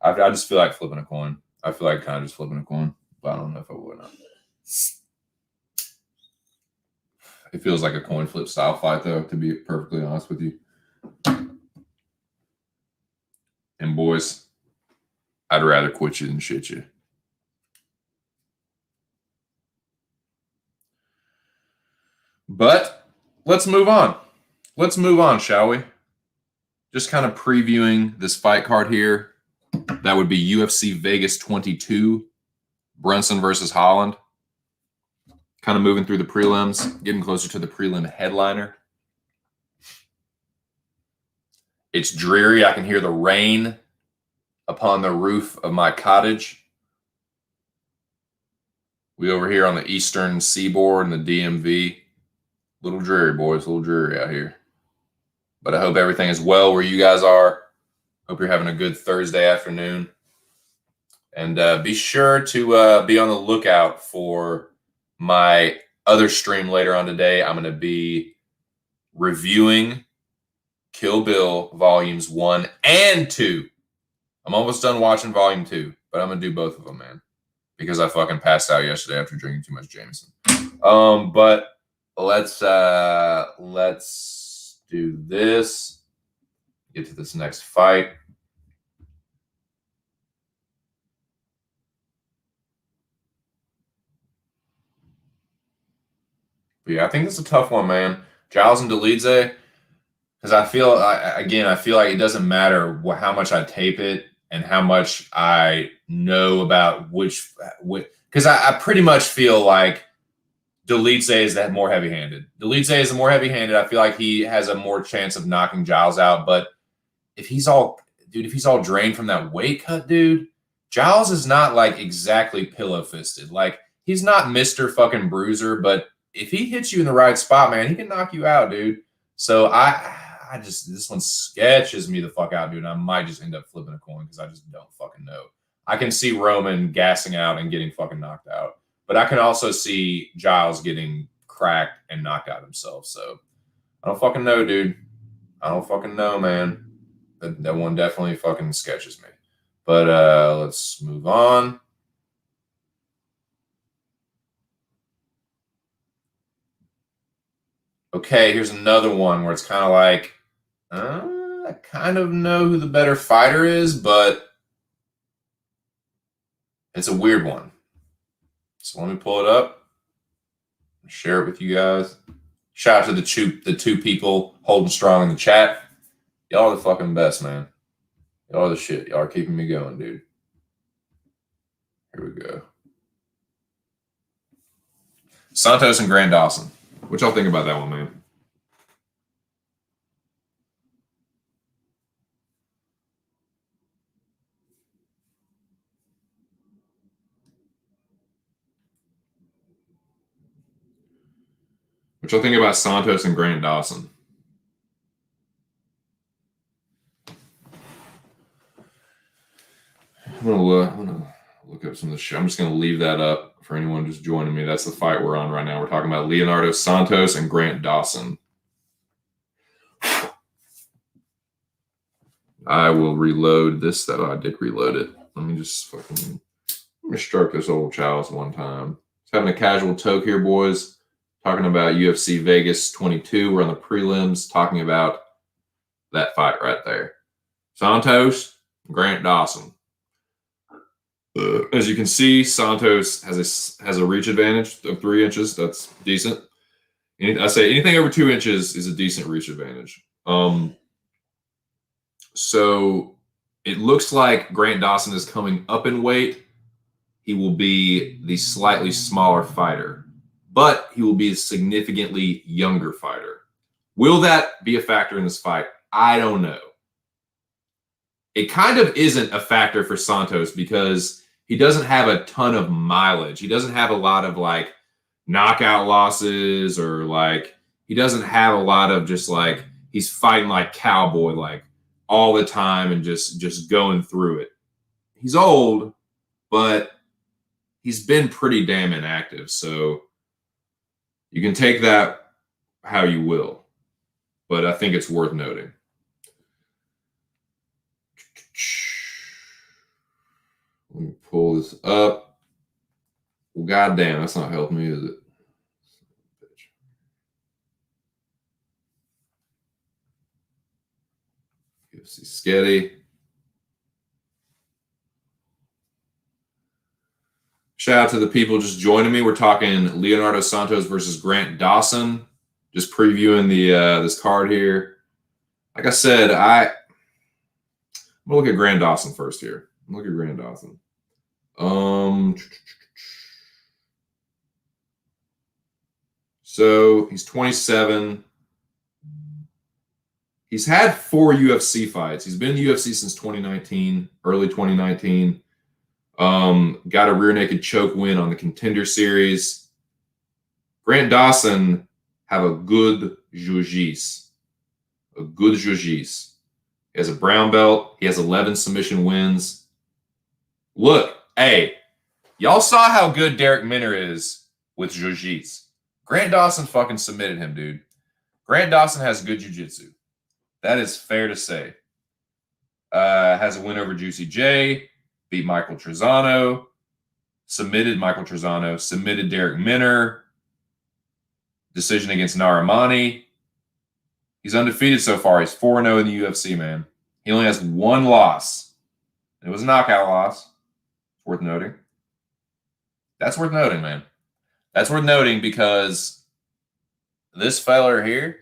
I just feel like flipping a coin. I feel like kind of just flipping a coin, but I don't know if I would or not. It feels like a coin flip style fight, though, to be perfectly honest with you. And boys, I'd rather quit you than shit you. But let's move on. Let's move on, shall we? Just kind of previewing this fight card here. That would be UFC Vegas 22, Brunson versus Holland. Kind of moving through the prelims, getting closer to the prelim headliner. It's dreary. I can hear the rain upon the roof of my cottage. We over here on the eastern seaboard in the DMV. Little dreary, boys. A little dreary out here. But I hope everything is well where you guys are. Hope you're having a good Thursday afternoon. And be sure to be on the lookout for my other stream later on today. I'm going to be reviewing Kill Bill Volumes 1 and 2. I'm almost done watching Volume 2, but I'm going to do both of them, man. Because I fucking passed out yesterday after drinking too much Jameson. But let's do this. Get to this next fight. But yeah, I think it's a tough one, man. Giles and Delidze, because I feel like it doesn't matter how much I tape it and how much I know about which because I pretty much feel like Delidze is that more heavy-handed. Delidze is the more heavy-handed. I feel like he has a more chance of knocking Giles out. But if he's all drained from that weight cut, dude, Giles is not like exactly pillow-fisted. Like he's not Mr. fucking Bruiser, but if he hits you in the right spot, man, he can knock you out, dude. So I just this one sketches me the fuck out, dude. And I might just end up flipping a coin because I just don't fucking know. I can see Roman gassing out and getting fucking knocked out. But I can also see Giles getting cracked and knocked out himself. So I don't fucking know, dude. I don't fucking know, man. That one definitely fucking sketches me. But let's move on. Okay, here's another one where it's kind of like, I kind of know who the better fighter is, but it's a weird one. So let me pull it up and share it with you guys. Shout out to the two people holding strong in the chat. Y'all are the fucking best, man. Y'all are the shit. Y'all are keeping me going, dude. Here we go. Santos and Grant Dawson. What y'all think about that one, man? What y'all think about Santos and Grant Dawson? I'm gonna look up some of the shit. I'm just gonna leave that up for anyone just joining me. That's the fight we're on right now. We're talking about Leonardo Santos and Grant Dawson. I will reload this. That I did reload it. Let me stroke this old child's one time. Just having a casual toke here, boys. Talking about UFC Vegas 22. We're on the prelims talking about that fight right there. Santos, Grant Dawson. As you can see, Santos has a reach advantage of 3 inches. That's decent. I say anything over 2 inches is a decent reach advantage. So it looks like Grant Dawson is coming up in weight. He will be the slightly smaller fighter, but he will be a significantly younger fighter. Will that be a factor in this fight? I don't know. It kind of isn't a factor for Santos because he doesn't have a ton of mileage. He doesn't have a lot of like knockout losses or like he doesn't have a lot of just like he's fighting like cowboy like all the time and just going through it. He's old, but he's been pretty damn inactive. So you can take that how you will, but I think it's worth noting. Let me pull this up. Well, goddamn, that's not helping me, is it? UFC Sketty. Shout out to the people just joining me. We're talking Leonardo Santos versus Grant Dawson. Just previewing the this card here. Like I said, I'm gonna look at Grant Dawson first here. Look at Grant Dawson. So he's 27. He's had 4 UFC fights. He's been in the UFC since 2019, early 2019. Got a rear naked choke win on the Contender Series. Grant Dawson have a good jiu-jitsu. A good jiu-jitsu. He has a brown belt. He has 11 submission wins. Look, hey, y'all saw how good Derek Minner is with jiu-jitsu. Grant Dawson fucking submitted him, dude. Grant Dawson has good jiu-jitsu. That is fair to say. Has a win over Juicy J, beat Michael Trezano, submitted Michael Trezano, submitted Derek Minner, decision against Narimani. He's undefeated so far. He's 4-0 in the UFC, man. He only has 1 loss. It was a knockout loss. It's worth noting. That's worth noting, man. That's worth noting because This feller here,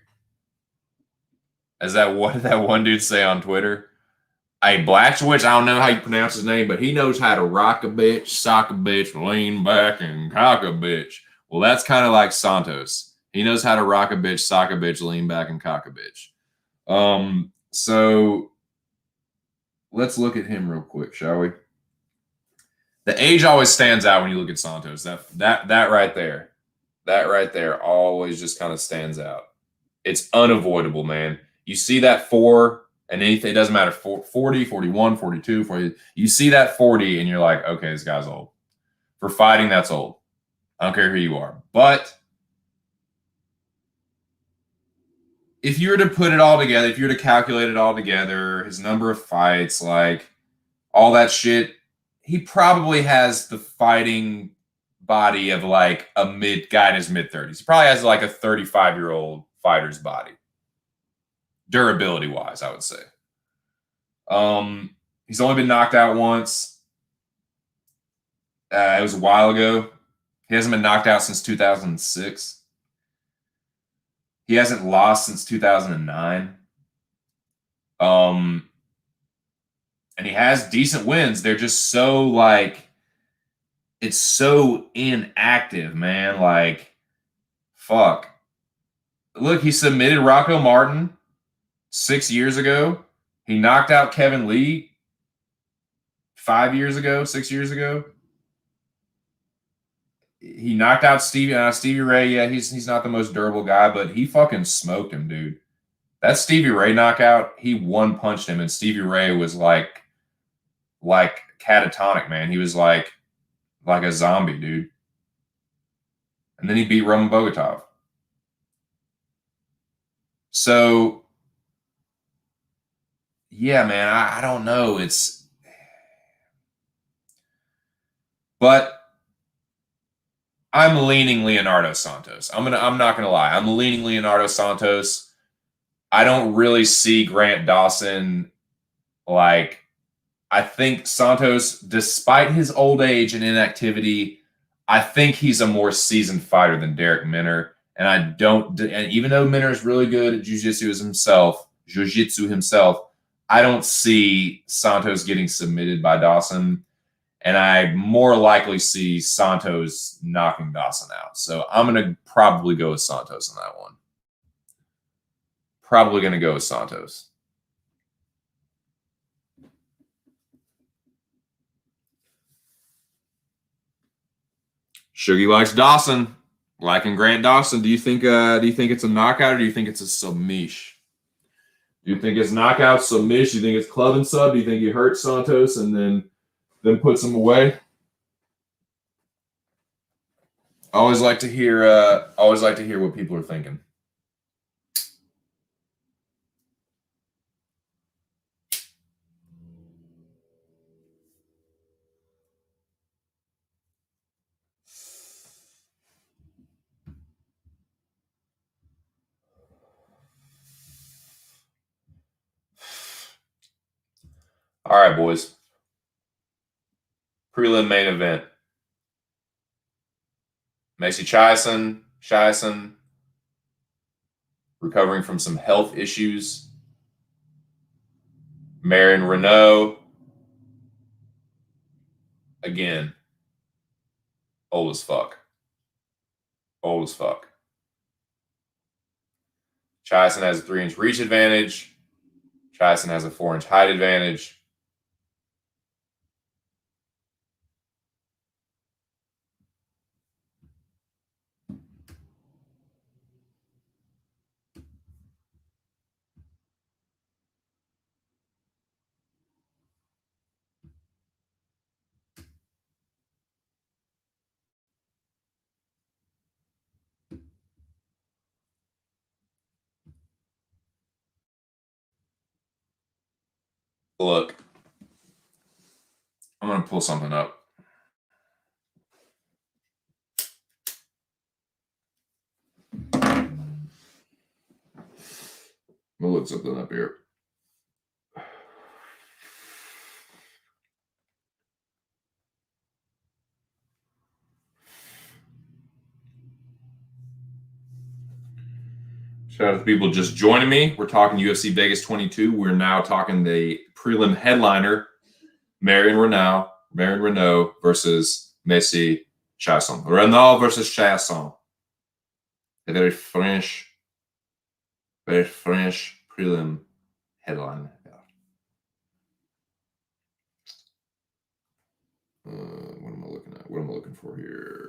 is that what did that one dude say on Twitter? Hey, Blachowicz, I don't know how you pronounce his name, but he knows how to rock a bitch, sock a bitch, lean back, and cock a bitch. Well, that's kind of like Santos. He knows how to rock a bitch, sock a bitch, lean back, and cock a bitch. So let's look at him real quick, shall we? The age always stands out when you look at Santos. That right there always just kind of stands out. It's unavoidable, man. You see that 4 and anything, it doesn't matter, 40, 41, 42, 40. You see that 40 and you're like, okay, this guy's old. For fighting, that's old. I don't care who you are. But if you were to put it all together, if you were to calculate it all together, his number of fights, like all that shit, he probably has the fighting body of like a guy in his mid-30s. He probably has like a 35-year-old fighter's body. Durability wise, I would say. He's only been knocked out once. It was a while ago. He hasn't been knocked out since 2006. He hasn't lost since 2009. And he has decent wins. They're just so like, it's so inactive, man. Like, fuck. Look, he submitted Rocco Martin 6 years ago. He knocked out Kevin Lee 5 years ago, 6 years ago. He knocked out Stevie Ray. Yeah, he's not the most durable guy, but he fucking smoked him, dude. That Stevie Ray knockout, he one punched him, and Stevie Ray was like catatonic, man. He was like a zombie, dude. And then he beat Roman Bogotov. So, yeah, man, I don't know. But I'm leaning Leonardo Santos. I'm not gonna lie. I'm leaning Leonardo Santos. I don't really see Grant Dawson. Like, I think Santos, despite his old age and inactivity, I think he's a more seasoned fighter than Derek Minner. And even though Minner is really good at jiu-jitsu himself, I don't see Santos getting submitted by Dawson. And I more likely see Santos knocking Dawson out. So I'm going to probably go with Santos on that one. Probably going to go with Santos. Shuggy likes Dawson. Liking Grant Dawson. Do you think it's a knockout or do you think it's a submission? Do you think it's knockout, submission? Do you think it's club and sub? Do you think he hurts Santos and then puts him away? I always like to hear what people are thinking. All right, boys. Prelim main event. Macy Chiasson, recovering from some health issues. Marion Renault, again, old as fuck. Old as fuck. Chiasson has a 3-inch reach advantage. Chiasson has a 4-inch height advantage. Look, I'm going to pull something up. We'll look something up here. Shout out to the people just joining me. We're talking UFC Vegas 22. We're now talking the prelim headliner, Marion Renaud versus Messi Chasson. Renaud versus Chasson. A very French prelim headline. What am I looking at? What am I looking for here?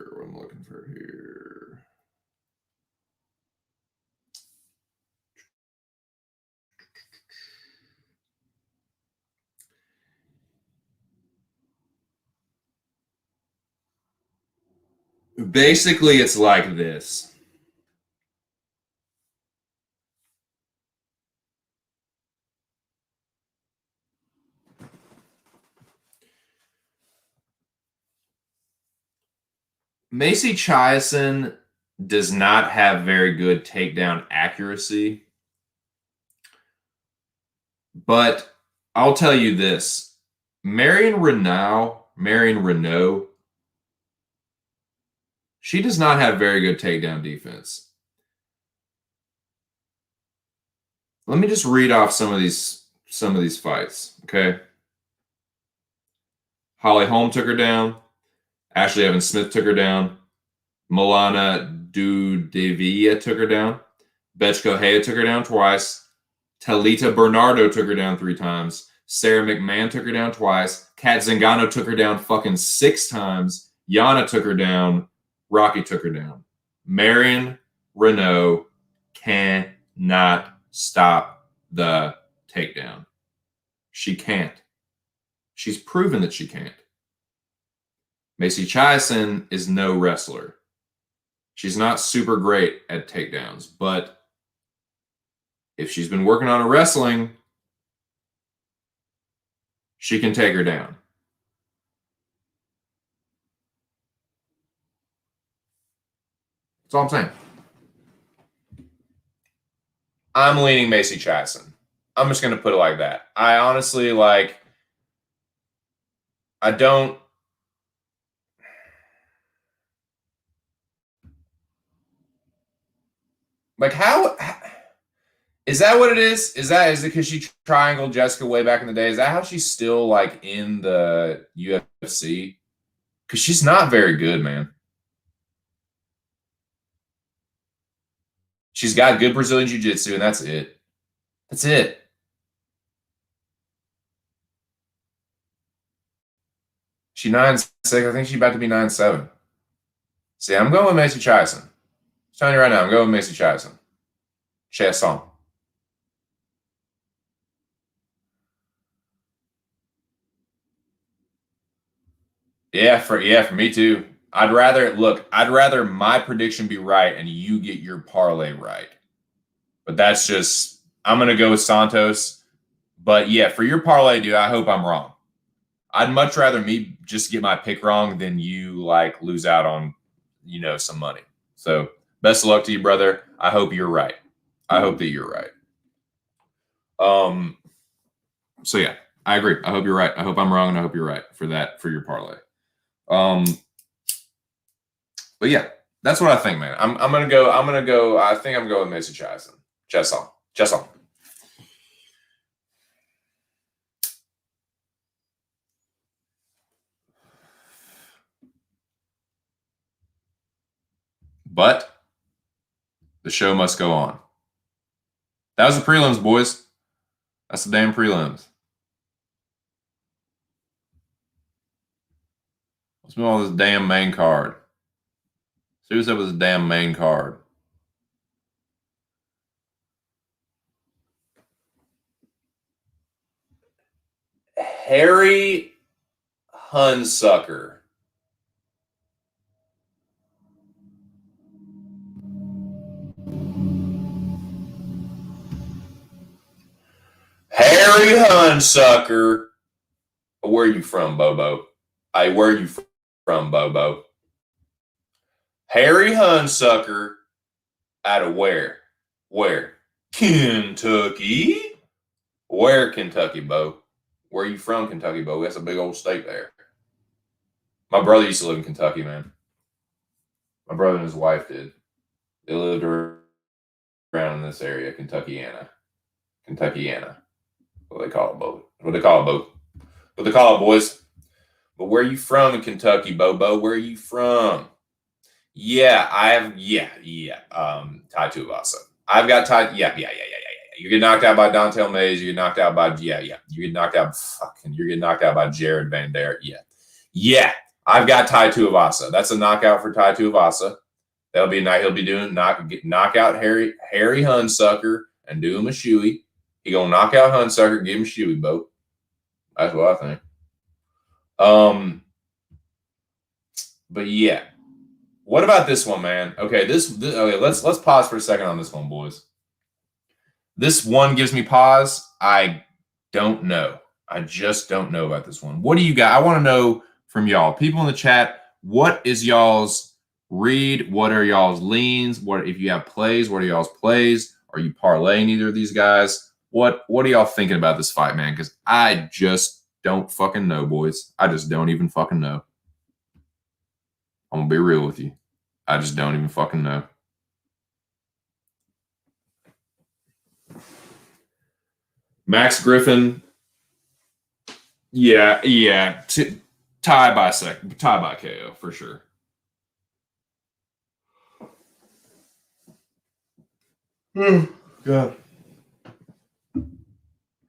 Basically, it's like this. Messi Chasson does not have very good takedown accuracy. But I'll tell you this. Marion Renaud, she does not have very good takedown defense. Let me just read off some of these fights, okay? Holly Holm took her down. Ashley Evans Smith took her down. Milana Dudevilla took her down. Betch Kohea took her down twice. Talita Bernardo took her down 3 times. Sarah McMahon took her down twice. Kat Zingano took her down fucking 6 times. Yana took her down. Rocky took her down. Marion Renaud cannot stop the takedown. She can't. She's proven that she can't. Messi Chasson is no wrestler. She's not super great at takedowns, but if she's been working on her wrestling, she can take her down. That's all I'm saying. I'm leaning Messi Chasson. I'm just going to put it like that. I honestly, I don't. How is that what it is? Is it because she triangled Jessica way back in the day? Is that how she's still in the UFC? Because she's not very good, man. She's got good Brazilian jiu-jitsu, and that's it. That's it. She's 9'6". I think she's about to be 9'7". See, I'm going with Messi Chasson. I'm telling you right now, I'm going with Messi Chasson. Chasson. Yeah, for me too. I'd rather my prediction be right and you get your parlay right. But that's just, I'm going to go with Santos. But yeah, for your parlay, dude, I hope I'm wrong. I'd much rather me just get my pick wrong than you lose out on, some money. So best of luck to you, brother. I hope you're right. I hope that you're right. So yeah, I agree. I hope you're right. I hope I'm wrong, and I hope you're right for your parlay. But yeah, that's what I think, man. I'm gonna go. I think I'm going with Messi Chasson. Chasson. But the show must go on. That was the prelims, boys. That's the damn prelims. Let's move on to this damn main card. See what's up with this damn main card. Harry Hunsucker. Harry Hunsucker. Where are you from, Bobo? Where are you from, Bobo? Harry Hunsucker out of where? Where? Kentucky? Where Kentucky, Bo? Where are you from, Kentucky, Bo? That's a big old state there. My brother used to live in Kentucky, man. My brother and his wife did. They lived around in this area, Kentuckiana. What do they call it, Bo? What do they call it, Bo? What do they call it, boys? But where are you from in Kentucky, Bobo? Where are you from? Yeah, Tai Tuivasa. I've got Tai. Yeah. You get knocked out by Dontel Mays. You get knocked out by You get knocked out. You're getting knocked out by Jared Van Der. Yeah. I've got Tai Tuivasa. That's a knockout for Tai Tuivasa. That'll be a night. He'll be doing knock out Harry Hunsucker and do him a shoey. He gonna knock out Hunsucker, give him a shoey, Bo. That's what I think. But yeah. What about this one, man? Okay, okay, let's pause for a second on this one, boys. This one gives me pause. I don't know. I just don't know about this one. What do you got? I want to know from y'all. People in the chat, what is y'all's read? What are y'all's leans? What if you have plays? What are y'all's plays? Are you parlaying either of these guys? What are y'all thinking about this fight, man? Because I just don't fucking know, boys. I just don't even fucking know. I'm gonna be real with you. I just don't even fucking know. Max Griffin. Yeah. Tie by KO for sure. God.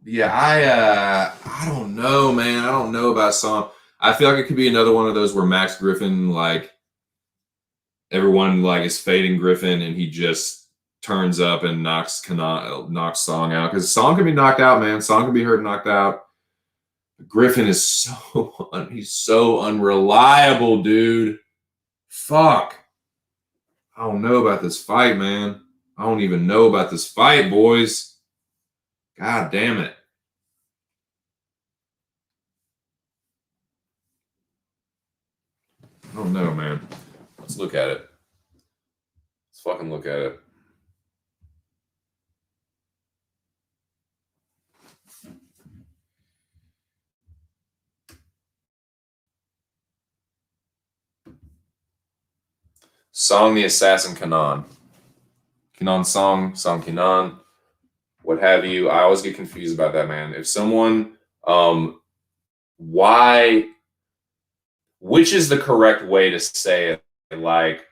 Yeah, I don't know, man. I don't know about some. I feel like it could be another one of those where Max Griffin, like, everyone like is fading Griffin, and he just turns up and knocks Song out, because Song can be knocked out, man. Song can be hurt and knocked out. Griffin is he's so unreliable, dude. Fuck. I don't know about this fight, man. I don't even know about this fight, boys. God damn it. I don't know, man. Let's look at it. Let's fucking look at it. Song the Assassin Kenan. Kenan Song Kenan, what have you. I always get confused about that, man. If someone, which is the correct way to say it? Like,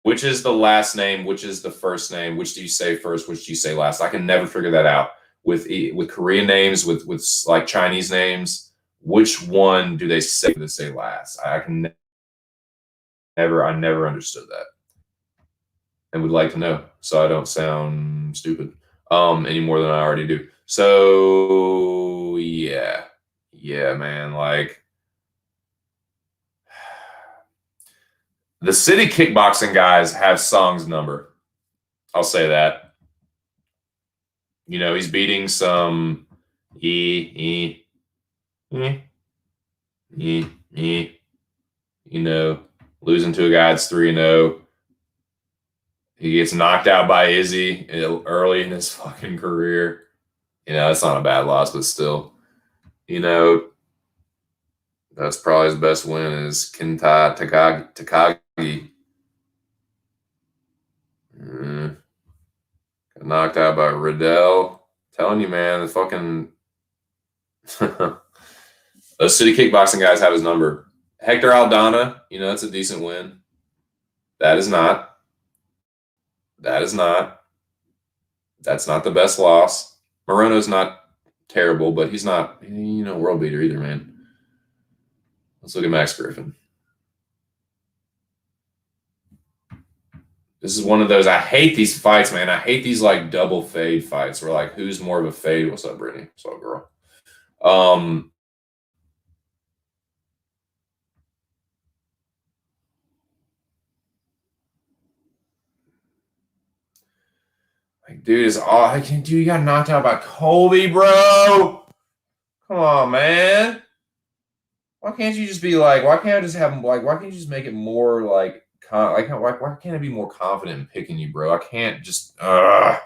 which is the last name? Which is the first name? Which do you say first? Which do you say last? I can never figure that out with Korean names, with like Chinese names. Which one do they say last? I never understood that, and would like to know, so I don't sound stupid any more than I already do. So yeah, man. Like, the city kickboxing guys have Song's number. I'll say that. You know, he's beating some you know, losing to a guy that's 3-0. He gets knocked out by Izzy early in his fucking career. You know, that's not a bad loss, but still, you know, that's probably his best win is Kenta Takagi. Got knocked out by Riddell. Telling you, man, the fucking those city kickboxing guys have his number. Hector Aldana, you know, that's a decent win. That is not. That's not the best loss. Morono's not terrible, but he's not, you know, world beater either, man. Let's look at Max Griffin. This is one of those, I hate these fights, man. I hate these like double fade fights where like, who's more of a fade? What's up, Brittany? What's up, girl? Like, dude, is all I can do. You got knocked out by Colby, bro. Come on, man. Why can't you just be like? Why can't I just have like? Why can't you just make it more like? Why can't I be more confident in picking you, bro? I can't just. Fuck.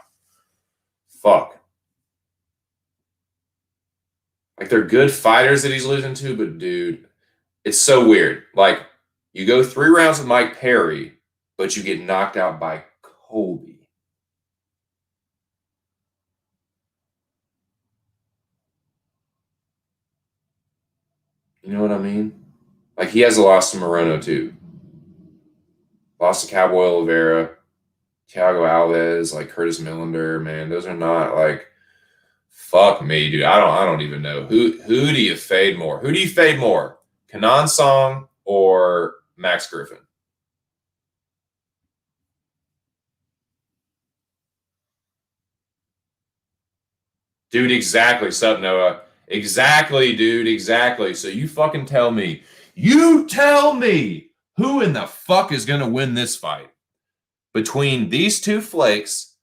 Like, they're good fighters that he's losing to, but dude, it's so weird. Like, you go 3 rounds with Mike Perry, but you get knocked out by Colby. You know what I mean? Like, he has a loss to Morono, too. Lost to Cowboy Oliveira, Thiago Alves, like Curtis Millender, man. Those are not like, fuck me, dude. I don't even know. Who do you fade more? Who do you fade more? Kanan Song or Max Griffin? Dude, exactly. Sup, Noah? Exactly, dude. Exactly. So you fucking tell me. You tell me who in the fuck is going to win this fight? Between these two flakes,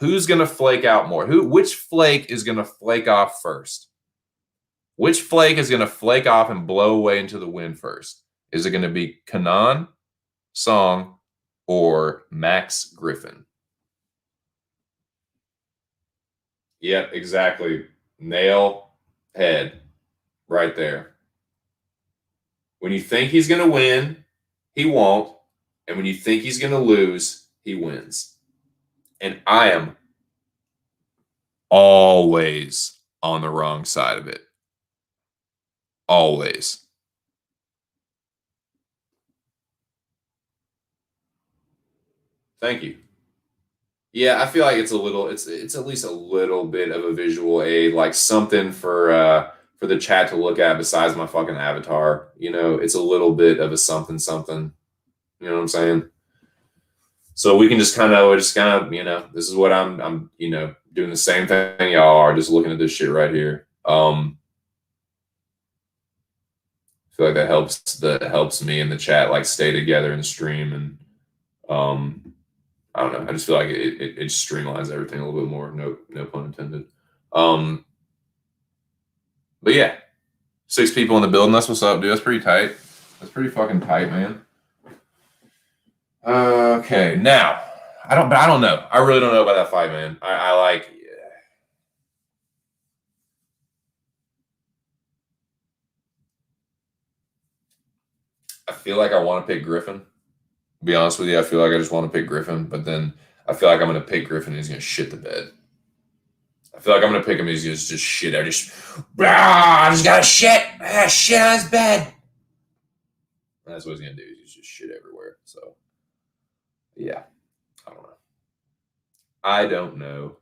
who's going to flake out more? Which flake is going to flake off first? Which flake is going to flake off and blow away into the wind first? Is it going to be Kanan Song or Max Griffin? Yep, exactly. Nail head right there. When you think he's going to win, he won't. And when you think he's going to lose, he wins. And I am always on the wrong side of it. Always. Thank you. Yeah, I feel like it's at least a little bit of a visual aid, like something for the chat to look at besides my fucking avatar. You know, it's a little bit of a something something. You know what I'm saying? So we can just kind of, you know, this is what I'm, you know, doing the same thing y'all are, just looking at this shit right here. I feel like that helps me in the chat like stay together and stream, and I don't know. I just feel like it streamlines everything a little bit more. No pun intended. But yeah, 6 people in the building. That's what's up, dude. That's pretty tight. That's pretty fucking tight, man. Okay, now I don't know. I really don't know about that fight, man. I like. I feel like I want to pick Griffin. To be honest with you, I feel like I just want to pick Griffin, but then I feel like I'm going to pick Griffin and he's going to shit the bed. I feel like I'm going to pick him and he's going to just shit. I just got to shit. Shit on his bed. And that's what he's going to do. He's just shit everywhere. So, yeah. I don't know. I don't know.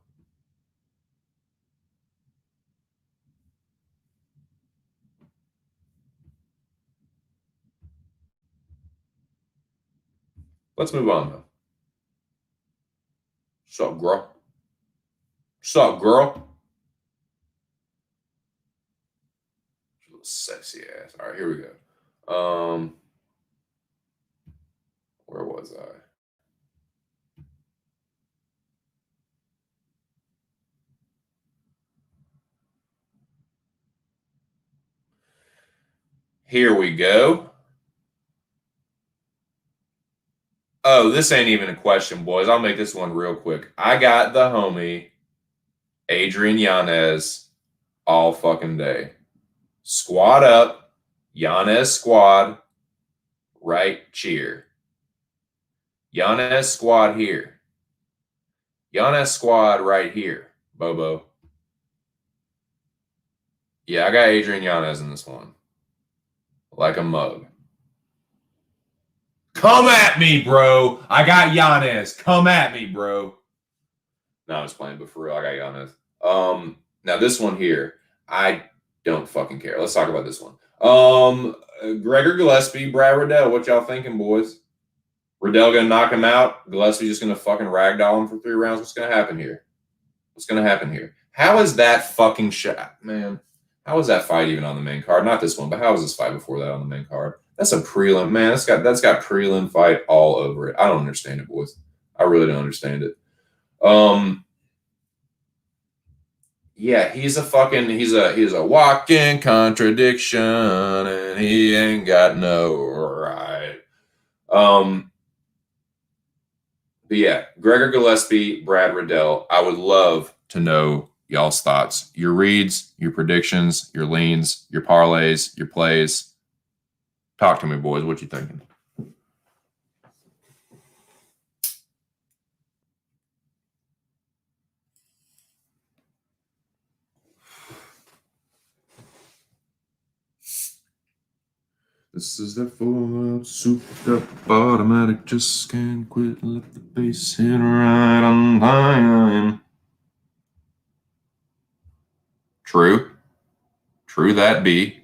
Let's move on, though. Sup, girl? Sup, girl? Sexy ass. All right, here we go. Where was I? Here we go. Oh, this ain't even a question, boys. I'll make this one real quick. I got the homie Adrian Yanez all fucking day. Squad up, Yanez squad, right cheer. Yanez squad here. Yanez squad right here, Bobo. Yeah, I got Adrian Yanez in this one. Like a mug. Come at me, bro. I got Yanez. Come at me, bro. No, I'm just playing, but for real, I got Yanez. Now this one here, I don't fucking care. Let's talk about this one. Gregor Gillespie, Brad Riddell. What y'all thinking, boys? Riddell gonna knock him out? Gillespie just gonna fucking ragdoll him for 3 rounds? What's gonna happen here? What's gonna happen here? How is that fucking shot, man? How was that fight even on the main card? Not this one, but how was this fight before that on the main card? That's a prelim, man. That's got prelim fight all over it. I don't understand it, boys. I really don't understand it. Yeah, he's a walking contradiction, and he ain't got no right. But yeah, Gregor Gillespie, Brad Riddell. I would love to know y'all's thoughts, your reads, your predictions, your leans, your parlays, your plays. Talk to me, boys. What you thinking? This is that full souped up automatic, just can't quit, let the bass hit right on time. True. True that be.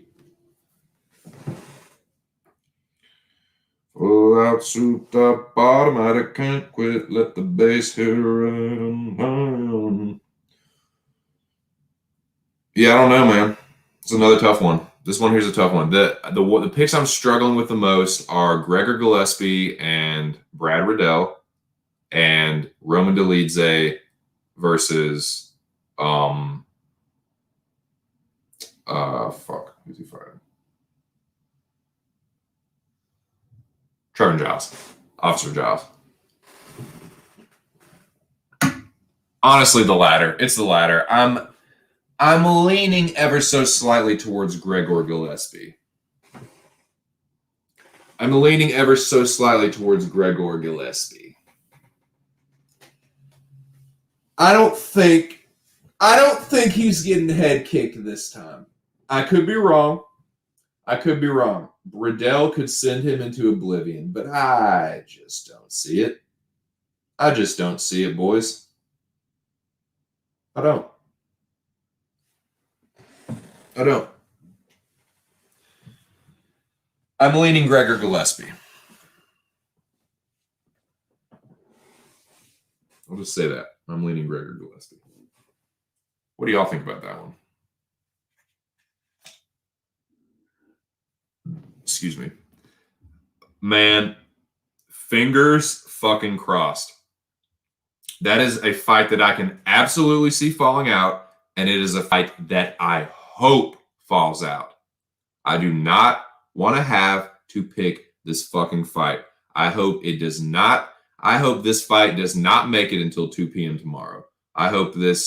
Full out souped up automatic, can't quit, let the bass hit right on time. Yeah, I don't know, man. It's another tough one. This one here's a tough one. The picks I'm struggling with the most are Gregor Gillespie and Brad Riddell and Roman Dolidze versus who's he fighting? Trevor Giles. Officer Giles. Honestly, the latter. It's the latter. I'm leaning ever so slightly towards Gregor Gillespie. I don't think he's getting head kicked this time. I could be wrong. Riddell could send him into oblivion, but I just don't see it. Boys. I don't. I'm leaning Gregor Gillespie. I'll just say that. I'm leaning Gregor Gillespie. What do y'all think about that one? Excuse me. Man, fingers fucking crossed. That is a fight that I can absolutely see falling out, and it is a fight that I hope falls out. I do not want to have to pick this fucking fight. I hope it does not. I hope this fight does not make it until 2 p.m. tomorrow. I hope either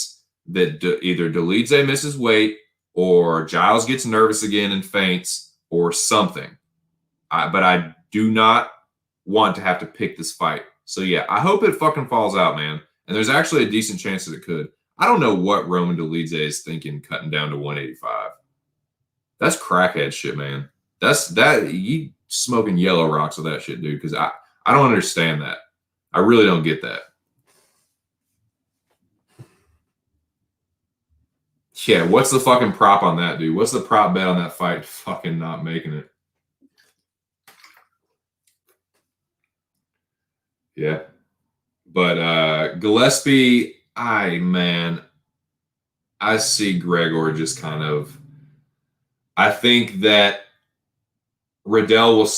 Dolidze misses weight or Giles gets nervous again and faints or something. But I do not want to have to pick this fight. So yeah, I hope it fucking falls out, man. And there's actually a decent chance that it could. I don't know what Roman Dolidze is thinking cutting down to 185. That's crackhead shit, man. You smoking yellow rocks with that shit, dude, because I don't understand that. I really don't get that. Yeah, what's the fucking prop on that, dude? What's the prop bet on that fight fucking not making it? Yeah. But Gillespie, I see Gregor just kind of. I think that Riddell will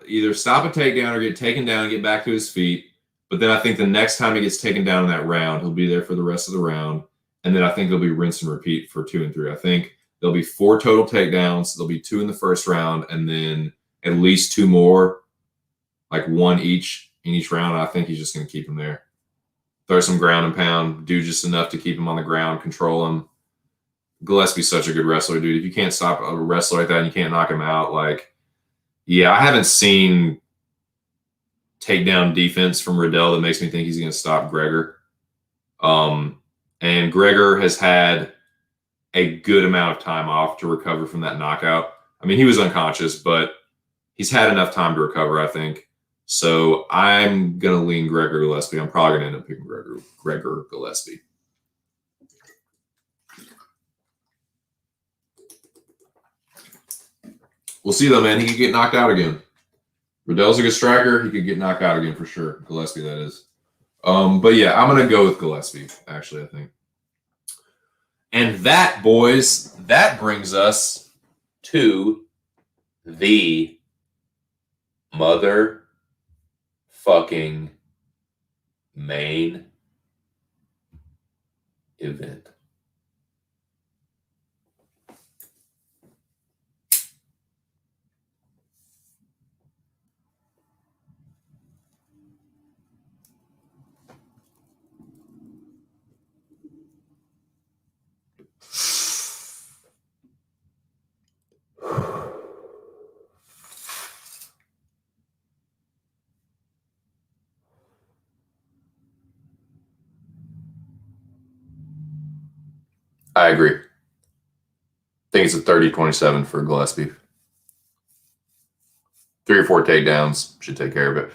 either stop a takedown or get taken down and get back to his feet. But then I think the next time he gets taken down in that round, he'll be there for the rest of the round. And then I think there'll be rinse and repeat for 2 and 3. I think there'll be 4 total takedowns. There'll be 2 in the first round, and then at least 2 more, like 1 each in each round. I think he's just going to keep him there. Throw some ground and pound, do just enough to keep him on the ground, control him. Gillespie's such a good wrestler, dude. If you can't stop a wrestler like that and you can't knock him out, yeah, I haven't seen takedown defense from Riddell that makes me think he's going to stop Gregor. And Gregor has had a good amount of time off to recover from that knockout. I mean, he was unconscious, but he's had enough time to recover, I think. So I'm going to lean Gregor Gillespie. I'm probably going to end up picking Gregor Gillespie. We'll see, though, man. He could get knocked out again. Riddell's a good striker. He could get knocked out again for sure. Gillespie, that is. But yeah, I'm going to go with Gillespie, actually, I think. And that, boys, that brings us to the motherfucking main event. I agree. I think it's a 30-27 for Gillespie. 3 or 4 takedowns should take care of it.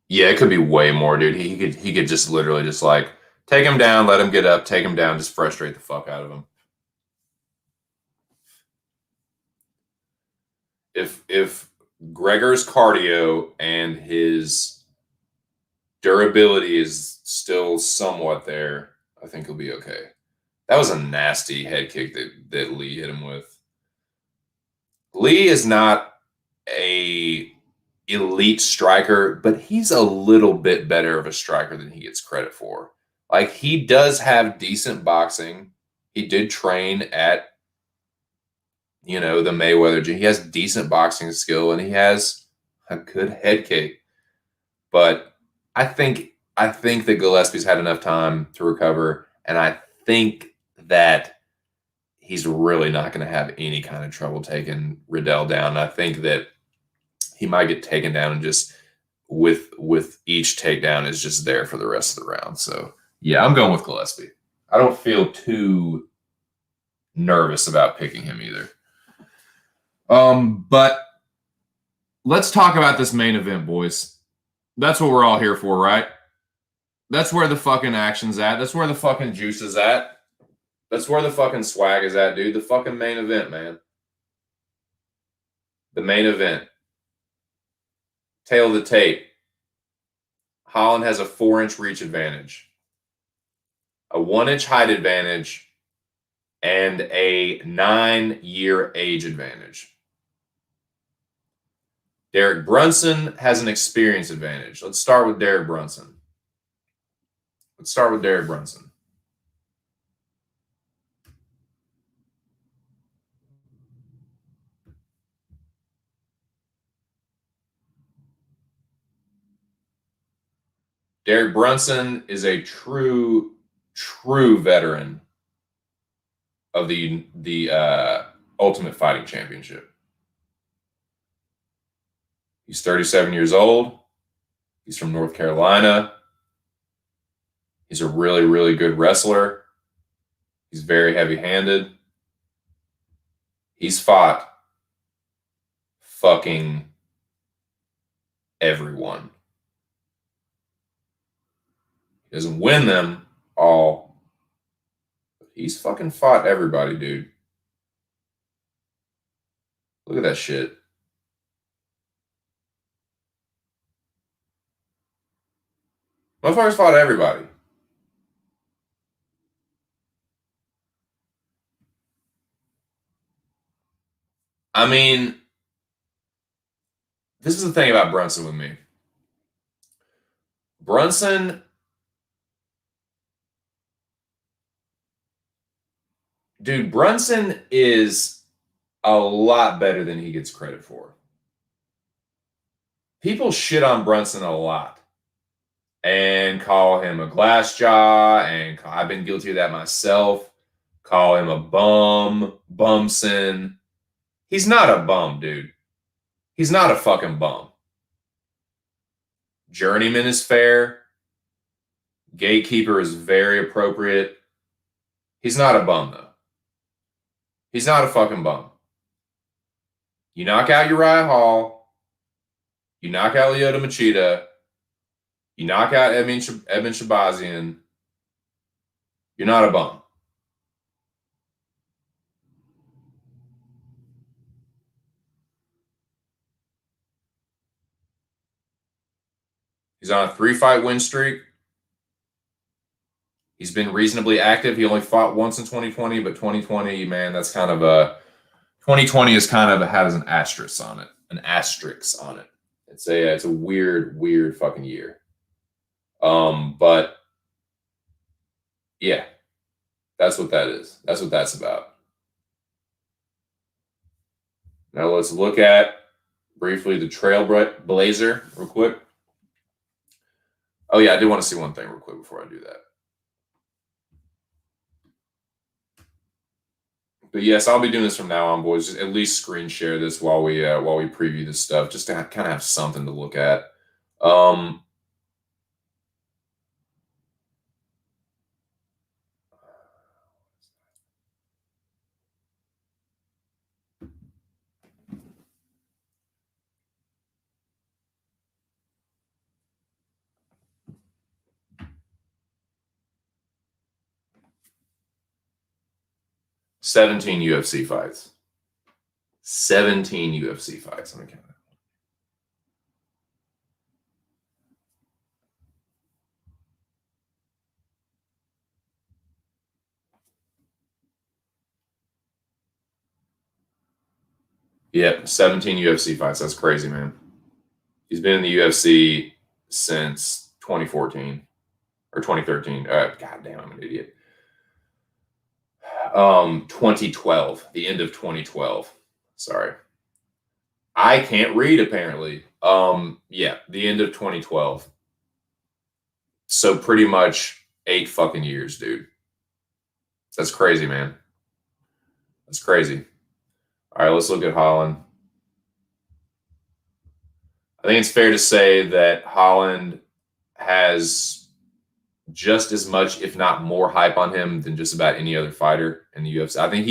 Yeah, it could be way more, dude. He could just literally just like take him down, let him get up, take him down, just frustrate the fuck out of him. If Gregor's cardio and his durability is still somewhat there, I think he'll be okay. That was a nasty head kick that Lee hit him with. Lee is not a elite striker, but he's a little bit better of a striker than he gets credit for. Like, he does have decent boxing. He did train at, the Mayweather gym. He has decent boxing skill and he has a good head kick. But I think that Gillespie's had enough time to recover, and I think that he's really not going to have any kind of trouble taking Riddell down. I think that he might get taken down and just with each takedown is just there for the rest of the round. So yeah, I'm going with Gillespie. I don't feel too nervous about picking him either. But let's talk about this main event, boys. That's what we're all here for, right? That's where the fucking action's at. That's where the fucking juice is at. That's where the fucking swag is at, dude. The fucking main event, man. The main event. Tail of the tape. Holland has a 4-inch reach advantage, a 1-inch height advantage, and a 9-year age advantage. Derek Brunson has an experience advantage. Let's start with Derek Brunson. Derek Brunson is a true veteran of the Ultimate Fighting Championship. He's 37 years old. He's from North Carolina. He's a really, really good wrestler. He's very heavy-handed. He's fought fucking everyone. He doesn't win them all, but he's fucking fought everybody, dude. Look at that shit. Motherfuckers fought everybody. I mean, this is the thing about Brunson with me. Brunson is a lot better than he gets credit for. People shit on Brunson a lot and call him a glass jaw, and I've been guilty of that myself. Call him a bumson. He's not a bum, dude. He's not a fucking bum. Journeyman is fair. Gatekeeper is very appropriate. He's not a bum, though. He's not a fucking bum. You knock out Uriah Hall. You knock out Lyoto Machida. You knock out Edmund Shabazian. You're not a bum. He's on a 3-fight win streak. He's been reasonably active. He only fought once in 2020, but 2020, man, that's kind of a 2020 is kind of has an asterisk on it. It's a weird fucking year. But yeah, that's what that is. That's what that's about. Now let's look at briefly the Trailblazer real quick. Oh yeah, I do want to see one thing real quick before I do that. But yes, I'll be doing this from now on, boys. Just at least screen share this while we preview this stuff, just to kind of have something to look at. 17 UFC fights. 17 UFC fights. Let me count that. Yep, 17 UFC fights. That's crazy, man. He's been in the UFC since 2014 or 2013. God damn, I'm an idiot. 2012, the end of 2012. Sorry. I can't read apparently. Yeah, the end of 2012. So pretty much 8 fucking years, dude. That's crazy, man. That's crazy. All right, let's look at Holland. I think it's fair to say that Holland has just as much, if not more, hype on him than just about any other fighter in the UFC. I think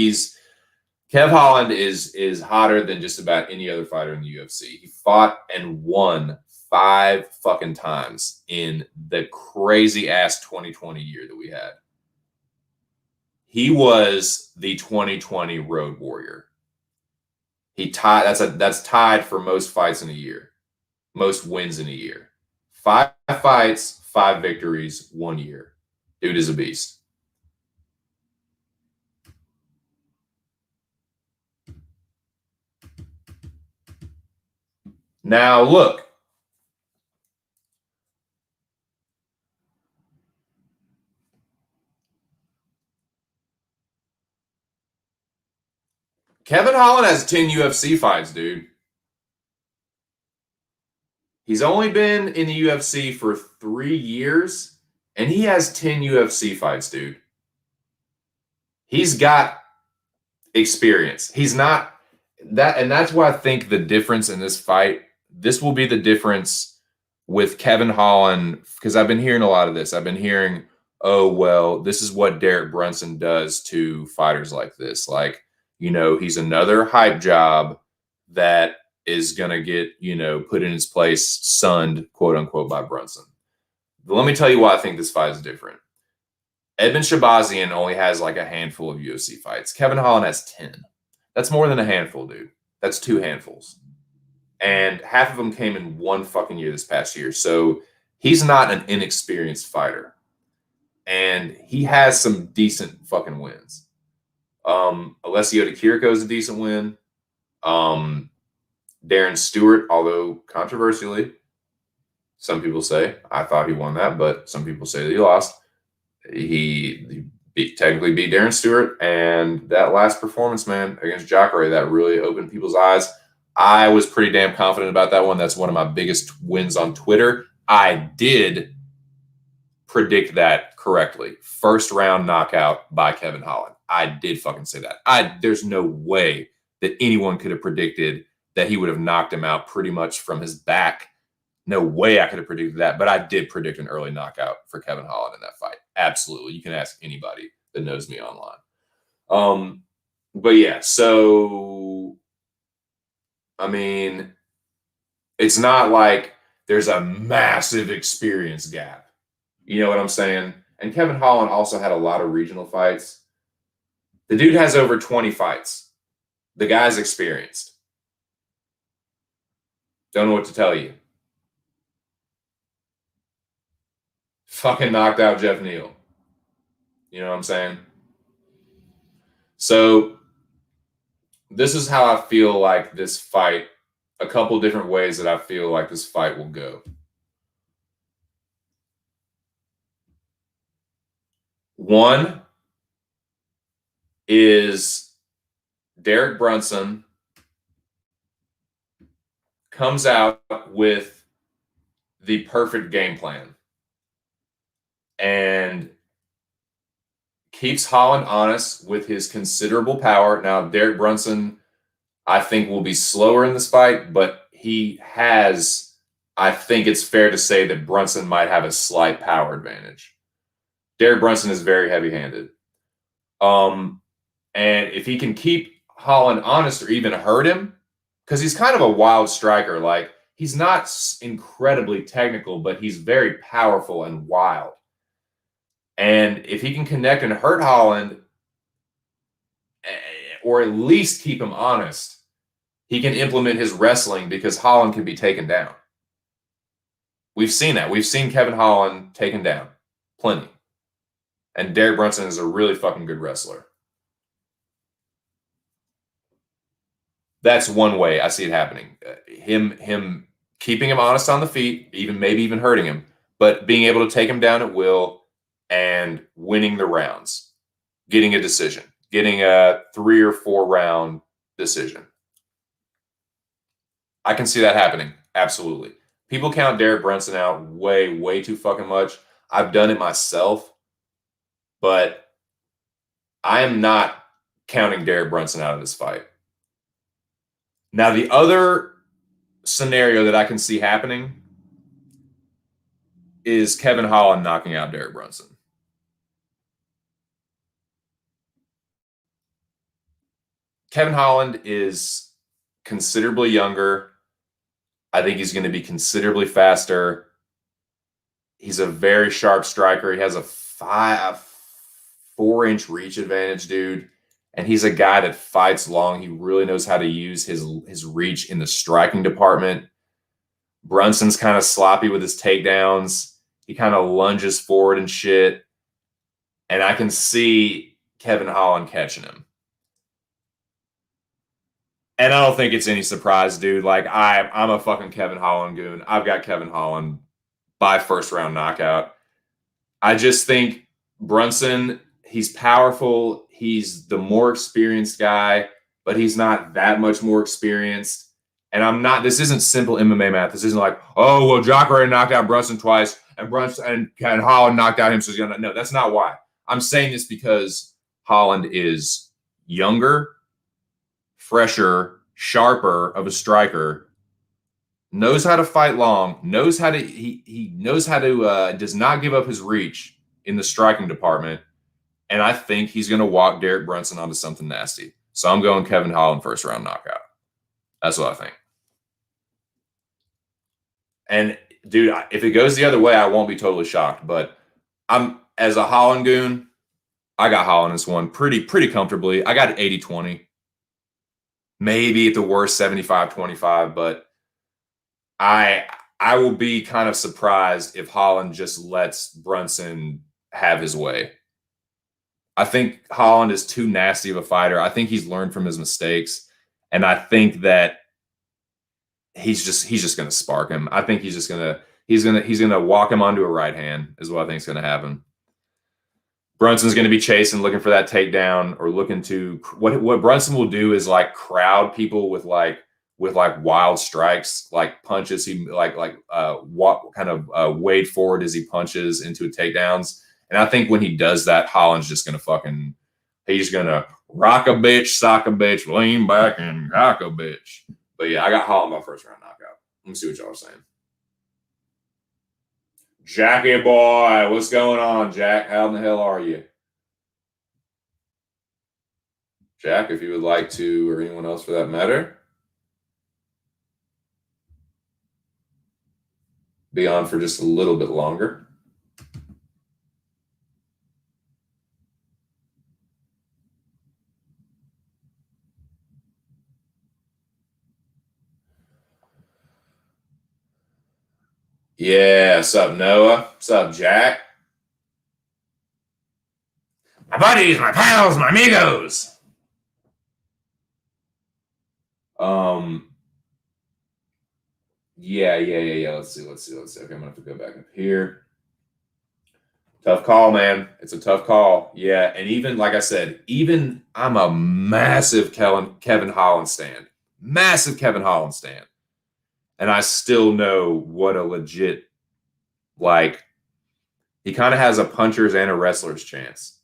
Kev Holland is hotter than just about any other fighter in the UFC. He fought and won 5 fucking times in the crazy ass 2020 year that we had. He was the 2020 Road Warrior. He tied. That's tied for most fights in a year, most wins in a year. 5 fights, 5 victories, 1 year. Dude is a beast. Now look. Kevin Holland has 10 UFC fights, dude. He's only been in the UFC for 3 years, and he has 10 UFC fights, dude. He's got experience. He's not that, and that's why I think the difference in this fight, this will be the difference with Kevin Holland, because I've been hearing a lot of this. I've been hearing, oh, well, this is what Derek Brunson does to fighters like this. Like, he's another hype job that is going to get, put in his place, sunned, quote unquote, by Brunson. But let me tell you why I think this fight is different. Edmund Shabazian only has like a handful of UFC fights. Kevin Holland has 10. That's more than a handful, dude. That's 2 handfuls. And half of them came in 1 fucking year this past year. So he's not an inexperienced fighter. And he has some decent fucking wins. Alessio Di Chirico is a decent win. Darren Stewart, although controversially, some people say, I thought he won that, but some people say that he lost. He technically beat Darren Stewart, and that last performance, man, against Jacare, that really opened people's eyes. I was pretty damn confident about that one. That's one of my biggest wins on Twitter. I did predict that correctly. First round knockout by Kevin Holland. I did fucking say that. There's no way that anyone could have predicted that he would have knocked him out pretty much from his back. No way I could have predicted that, but I did predict an early knockout for Kevin Holland in that fight. Absolutely. You can ask anybody that knows me online. But yeah, so, I mean, it's not like there's a massive experience gap. You know what I'm saying? And Kevin Holland also had a lot of regional fights. The dude has over 20 fights. The guy's experienced. Don't know what to tell you. Fucking knocked out Jeff Neal. You know what I'm saying? So this is how I feel like this fight, a couple different ways that I feel like this fight will go. One is Derek Brunson comes out with the perfect game plan and keeps Holland honest with his considerable power. Now, Derek Brunson, I think, will be slower in this fight, but I think it's fair to say that Brunson might have a slight power advantage. Derek Brunson is very heavy-handed. And if he can keep Holland honest or even hurt him, because he's kind of a wild striker. Like, he's not incredibly technical, but he's very powerful and wild. And if he can connect and hurt Holland, or at least keep him honest, he can implement his wrestling because Holland can be taken down. We've seen that. We've seen Kevin Holland taken down. Plenty. And Derek Brunson is a really fucking good wrestler. That's one way I see it happening. Him keeping him honest on the feet, maybe even hurting him, but being able to take him down at will and winning the rounds, getting a decision, getting a 3 or 4 round decision. I can see that happening. Absolutely. People count Derek Brunson out way, way too fucking much. I've done it myself, but I am not counting Derek Brunson out of this fight. Now, the other scenario that I can see happening is Kevin Holland knocking out Derek Brunson. Kevin Holland is considerably younger. I think he's going to be considerably faster. He's a very sharp striker. He has a 4-inch reach advantage, dude. And he's a guy that fights long. He really knows how to use his reach in the striking department. Brunson's kind of sloppy with his takedowns. He kind of lunges forward and shit. And I can see Kevin Holland catching him. And I don't think it's any surprise, dude. Like, I'm a fucking Kevin Holland goon. I've got Kevin Holland by first round knockout. I just think Brunson, he's powerful. He's the more experienced guy, but he's not that much more experienced. And this isn't simple MMA math. This isn't like, oh, well, Jacare knocked out Brunson twice and Holland knocked out him. So he's gonna, no, that's not why. I'm saying this because Holland is younger, fresher, sharper of a striker, knows how to fight long, knows how to, he knows how to, does not give up his reach in the striking department. And I think he's going to walk Derek Brunson onto something nasty. So I'm going Kevin Holland first round knockout. That's what I think. And dude, if it goes the other way, I won't be totally shocked. But as a Holland goon, I got Holland in this one pretty comfortably. I got it 80-20. Maybe at the worst 75-25, but I will be kind of surprised if Holland just lets Brunson have his way. I think Holland is too nasty of a fighter. I think he's learned from his mistakes, and I think that he's just going to spark him. I think he's going to walk him onto a right hand is what I think is going to happen. Brunson's going to be chasing, looking for that takedown, or looking to what Brunson will do is like crowd people with wild strikes, like punches. He wade forward as he punches into takedowns. And I think when he does that, Holland's just going to he's going to rock a bitch, sock a bitch, lean back and cock a bitch. But yeah, I got Holland by first round knockout. Let me see what y'all are saying. Jackie boy, what's going on, Jack? How in the hell are you? Jack, if you would like to, or anyone else for that matter, be on for just a little bit longer. Yeah, what's up, Noah? What's up, Jack? My buddies, my pals, my amigos. Yeah. Let's see. Okay, I'm gonna have to go back up here. Tough call, man. It's a tough call. Yeah, and even like I said, I'm a massive Kevin Holland stan. Massive Kevin Holland stan. And I still know what a legit, like, he kind of has a puncher's and a wrestler's chance.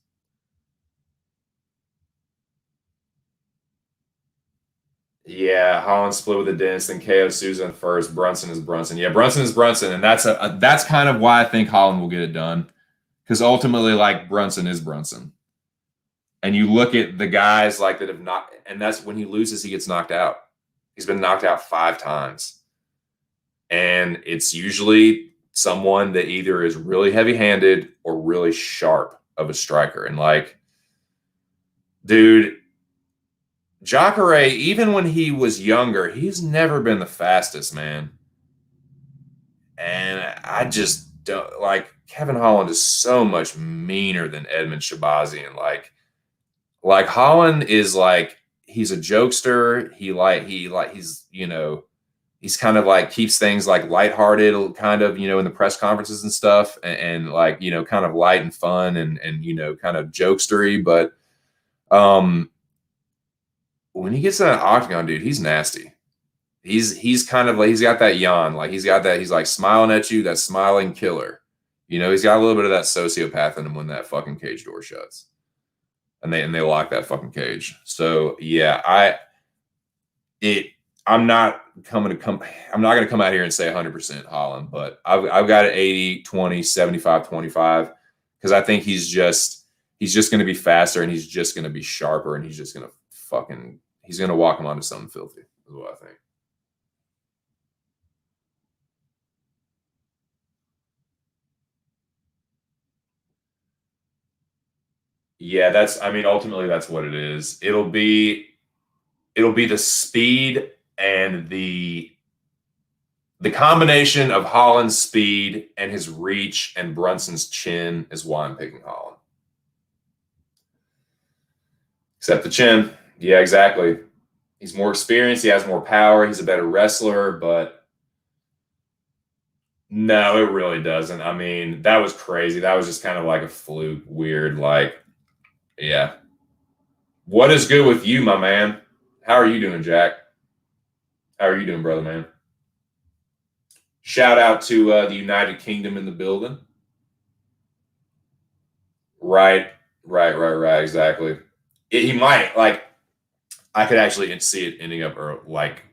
Yeah, Holland split with the dentist, then KO Susan first. Brunson is Brunson. Yeah, Brunson is Brunson, and that's kind of why I think Holland will get it done, because ultimately, like, Brunson is Brunson. And you look at the guys like that have not, and that's when he loses, he gets knocked out. He's been knocked out 5 times. And it's usually someone that either is really heavy-handed or really sharp of a striker. And like, dude, Jacare, even when he was younger, he's never been the fastest, man. And I just don't like Kevin Holland is so much meaner than Edmund Shabazian. Like Holland is like he's a jokester. He's kind of like keeps things like lighthearted, kind of, in the press conferences and stuff, and like, kind of light and fun and kind of jokestery. But when he gets in an octagon, dude, he's nasty. He's kind of like he's got that yawn, like he's like smiling at you, that smiling killer. He's got a little bit of that sociopath in him when that fucking cage door shuts. And they lock that fucking cage. So yeah, I'm not going to come out here and say 100% Holland, but I've got it 80, 20, 75, 25 because I think he's just going to be faster and he's just going to be sharper and he's just going to he's going to walk him onto something filthy is what I think. Yeah, ultimately that's what it is. It'll be the speed and the combination of Holland's speed and his reach and Brunson's chin is why I'm picking Holland. Except the chin. Yeah, exactly. He's more experienced. He has more power. He's a better wrestler, but no, it really doesn't. I mean, that was crazy. That was just kind of like a fluke, weird, yeah. What is good with you, my man? How are you doing, Jack? How are you doing, brother, man? Shout out to the United Kingdom in the building. Right. Exactly. He might, I could actually see it ending up like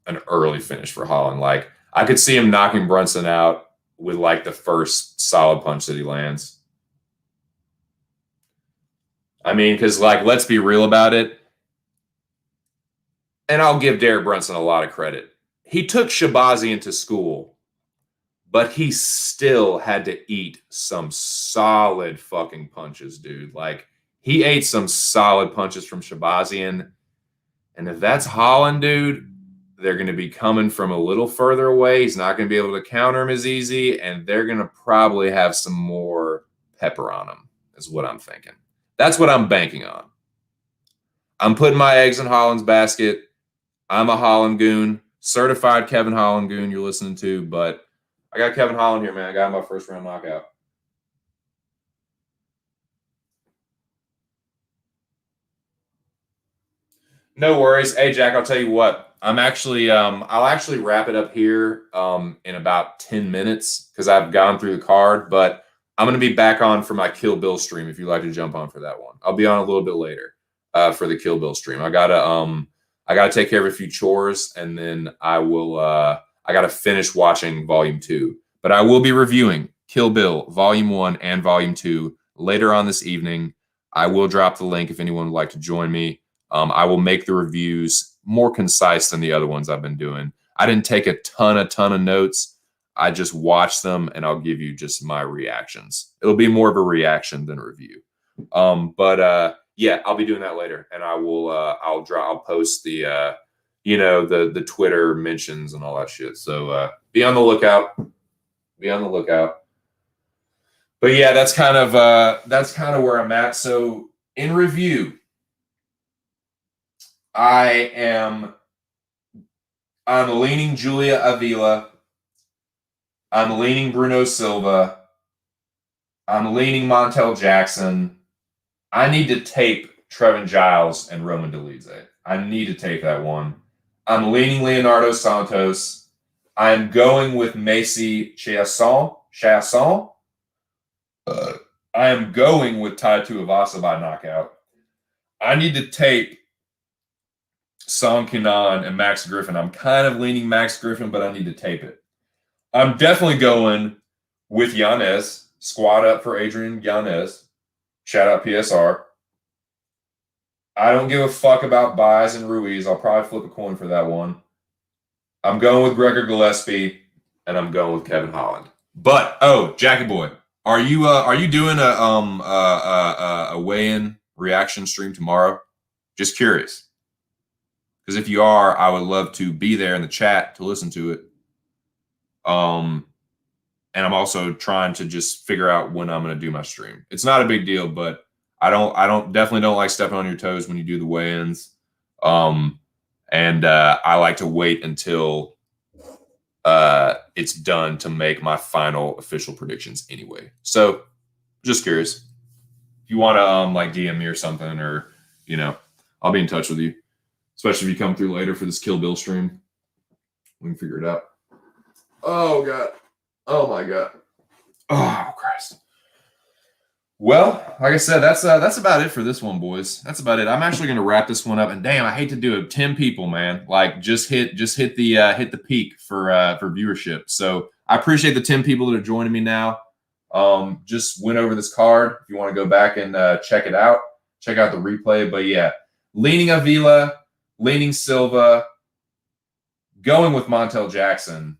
an early finish for Holland. Like, I could see him knocking Brunson out with like the first solid punch that he lands. I mean, because let's be real about it. And I'll give Derek Brunson a lot of credit. He took Shabazian to school, but he still had to eat some solid fucking punches, dude. Like, he ate some solid punches from Shabazian. And if that's Holland, dude, they're going to be coming from a little further away. He's not going to be able to counter him as easy. And they're going to probably have some more pepper on him, is what I'm thinking. That's what I'm banking on. I'm putting my eggs in Holland's basket. I'm a Holland goon, certified Kevin Holland goon you're listening to, but I got Kevin Holland here, man. I got my first round knockout. No worries. Hey, Jack, I'll tell you what. I'll actually wrap it up here in about 10 minutes because I've gone through the card, but I'm going to be back on for my Kill Bill stream if you'd like to jump on for that one. I'll be on a little bit later for the Kill Bill stream. I gotta take care of a few chores, and then I gotta finish watching Volume 2. But I will be reviewing Kill Bill Volume 1 and Volume 2 later on this evening. I will drop the link if anyone would like to join me. I will make the reviews more concise than the other ones I've been doing. I didn't take a ton of notes. I just watched them, and I'll give you just my reactions. It'll be more of a reaction than a review. Yeah, I'll be doing that later, and I'll post the the Twitter mentions and all that shit. So be on the lookout. Be on the lookout. But yeah, that's kind of where I'm at. So in review, I'm leaning Julia Avila. I'm leaning Bruno Silva. I'm leaning Montel Jackson. I need to tape Trevin Giles and Roman Dolidze. I need to tape that one. I'm leaning Leonardo Santos. I'm going with Macy Chiasson. I am going with Tai Tuivasa by knockout. I need to tape Song Kenan and Max Griffin. I'm kind of leaning Max Griffin, but I need to tape it. I'm definitely going with Yanez. Squad up for Adrian Yanez. Shout out PSR. I don't give a fuck about Baez and Ruiz. I'll probably flip a coin for that one. I'm going with Gregor Gillespie, and I'm going with Kevin Holland. But Jackie boy, are you doing a weigh-in reaction stream tomorrow? Just curious. Because if you are, I would love to be there in the chat to listen to it. And I'm also trying to just figure out when I'm going to do my stream. It's not a big deal, but I definitely don't like stepping on your toes when you do the weigh-ins. And I like to wait until it's done to make my final official predictions anyway. So just curious. If you want to like DM me or something, or, you know, I'll be in touch with you, especially if you come through later for this Kill Bill stream. We can figure it out. Oh, God. Oh, my God. Oh, Christ. Well, like I said, that's about it for this one, boys. That's about it. I'm actually going to wrap this one up. And damn, I hate to do it. 10 people, man. Like just hit the peak for viewership. So I appreciate the 10 people that are joining me now. Just went over this card. If you want to go back and check it out, check out the replay. But yeah, leaning Avila, leaning Silva, going with Montel Jackson.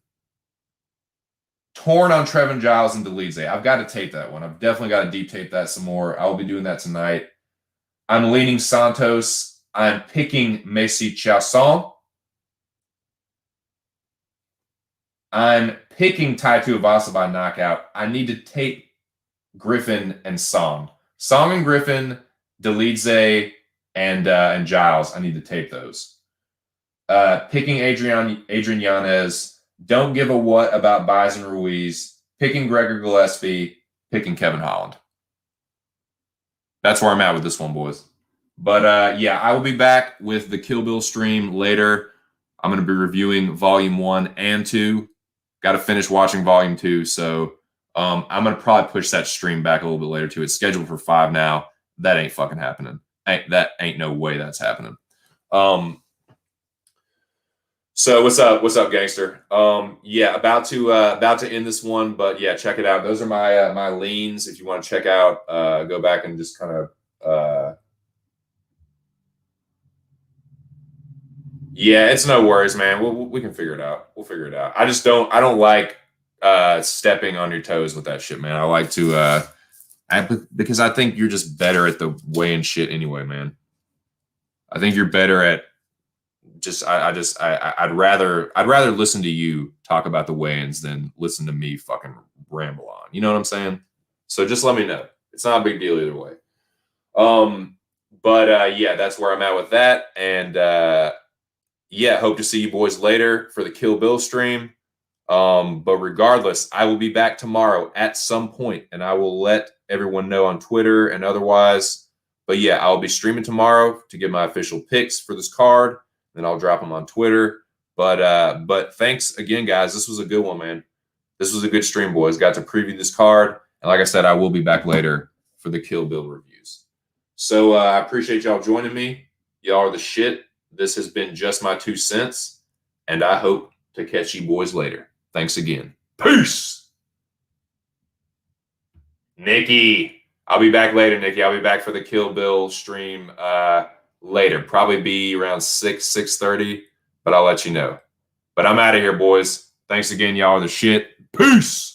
Torn on Trevin Giles and Delize. I've got to tape that one. I've definitely got to deep tape that some more. I will be doing that tonight. I'm leaning Santos. I'm picking Messi Chasson. I'm picking Tai Tuivasa by knockout. I need to tape Griffin and Song. Song and Griffin, Delize, and Giles. I need to tape those. Picking Adrian Yanez. Don't give a what about Bison Ruiz. Picking Gregor Gillespie. Picking Kevin Holland. That's where I'm at with this one, boys. But yeah, I will be back with the Kill Bill stream later. I'm going to be reviewing Volume 1 and 2. Got to finish watching Volume 2. So I'm going to probably push that stream back a little bit later, too. It's scheduled for 5 now. That ain't fucking happening. That ain't no way that's happening. So what's up, gangster? Yeah, about to end this one, but yeah, check it out. Those are my leans. If you want to check out, go back and just kind of yeah, it's no worries, man. We can figure it out. We'll figure it out. I don't like stepping on your toes with that shit, man. I like to because I think you're just better at the weighing shit anyway, man. I think you're better at I'd rather listen to you talk about the weigh-ins than listen to me fucking ramble on. You know what I'm saying? So just let me know. It's not a big deal either way. But yeah, that's where I'm at with that. And yeah, hope to see you boys later for the Kill Bill stream. But regardless, I will be back tomorrow at some point, and I will let everyone know on Twitter and otherwise. But yeah, I'll be streaming tomorrow to get my official picks for this card. Then I'll drop them on Twitter. But thanks again, guys. This was a good one, man. This was a good stream, boys. Got to preview this card. And like I said, I will be back later for the Kill Bill reviews. So I appreciate y'all joining me. Y'all are the shit. This has been just my 2 cents. And I hope to catch you boys later. Thanks again. Peace. Nikki. I'll be back later, Nikki. I'll be back for the Kill Bill stream later. Probably be around 6:30, but I'll let you know. But I'm out of here, boys. Thanks again. Y'all are the shit. Peace.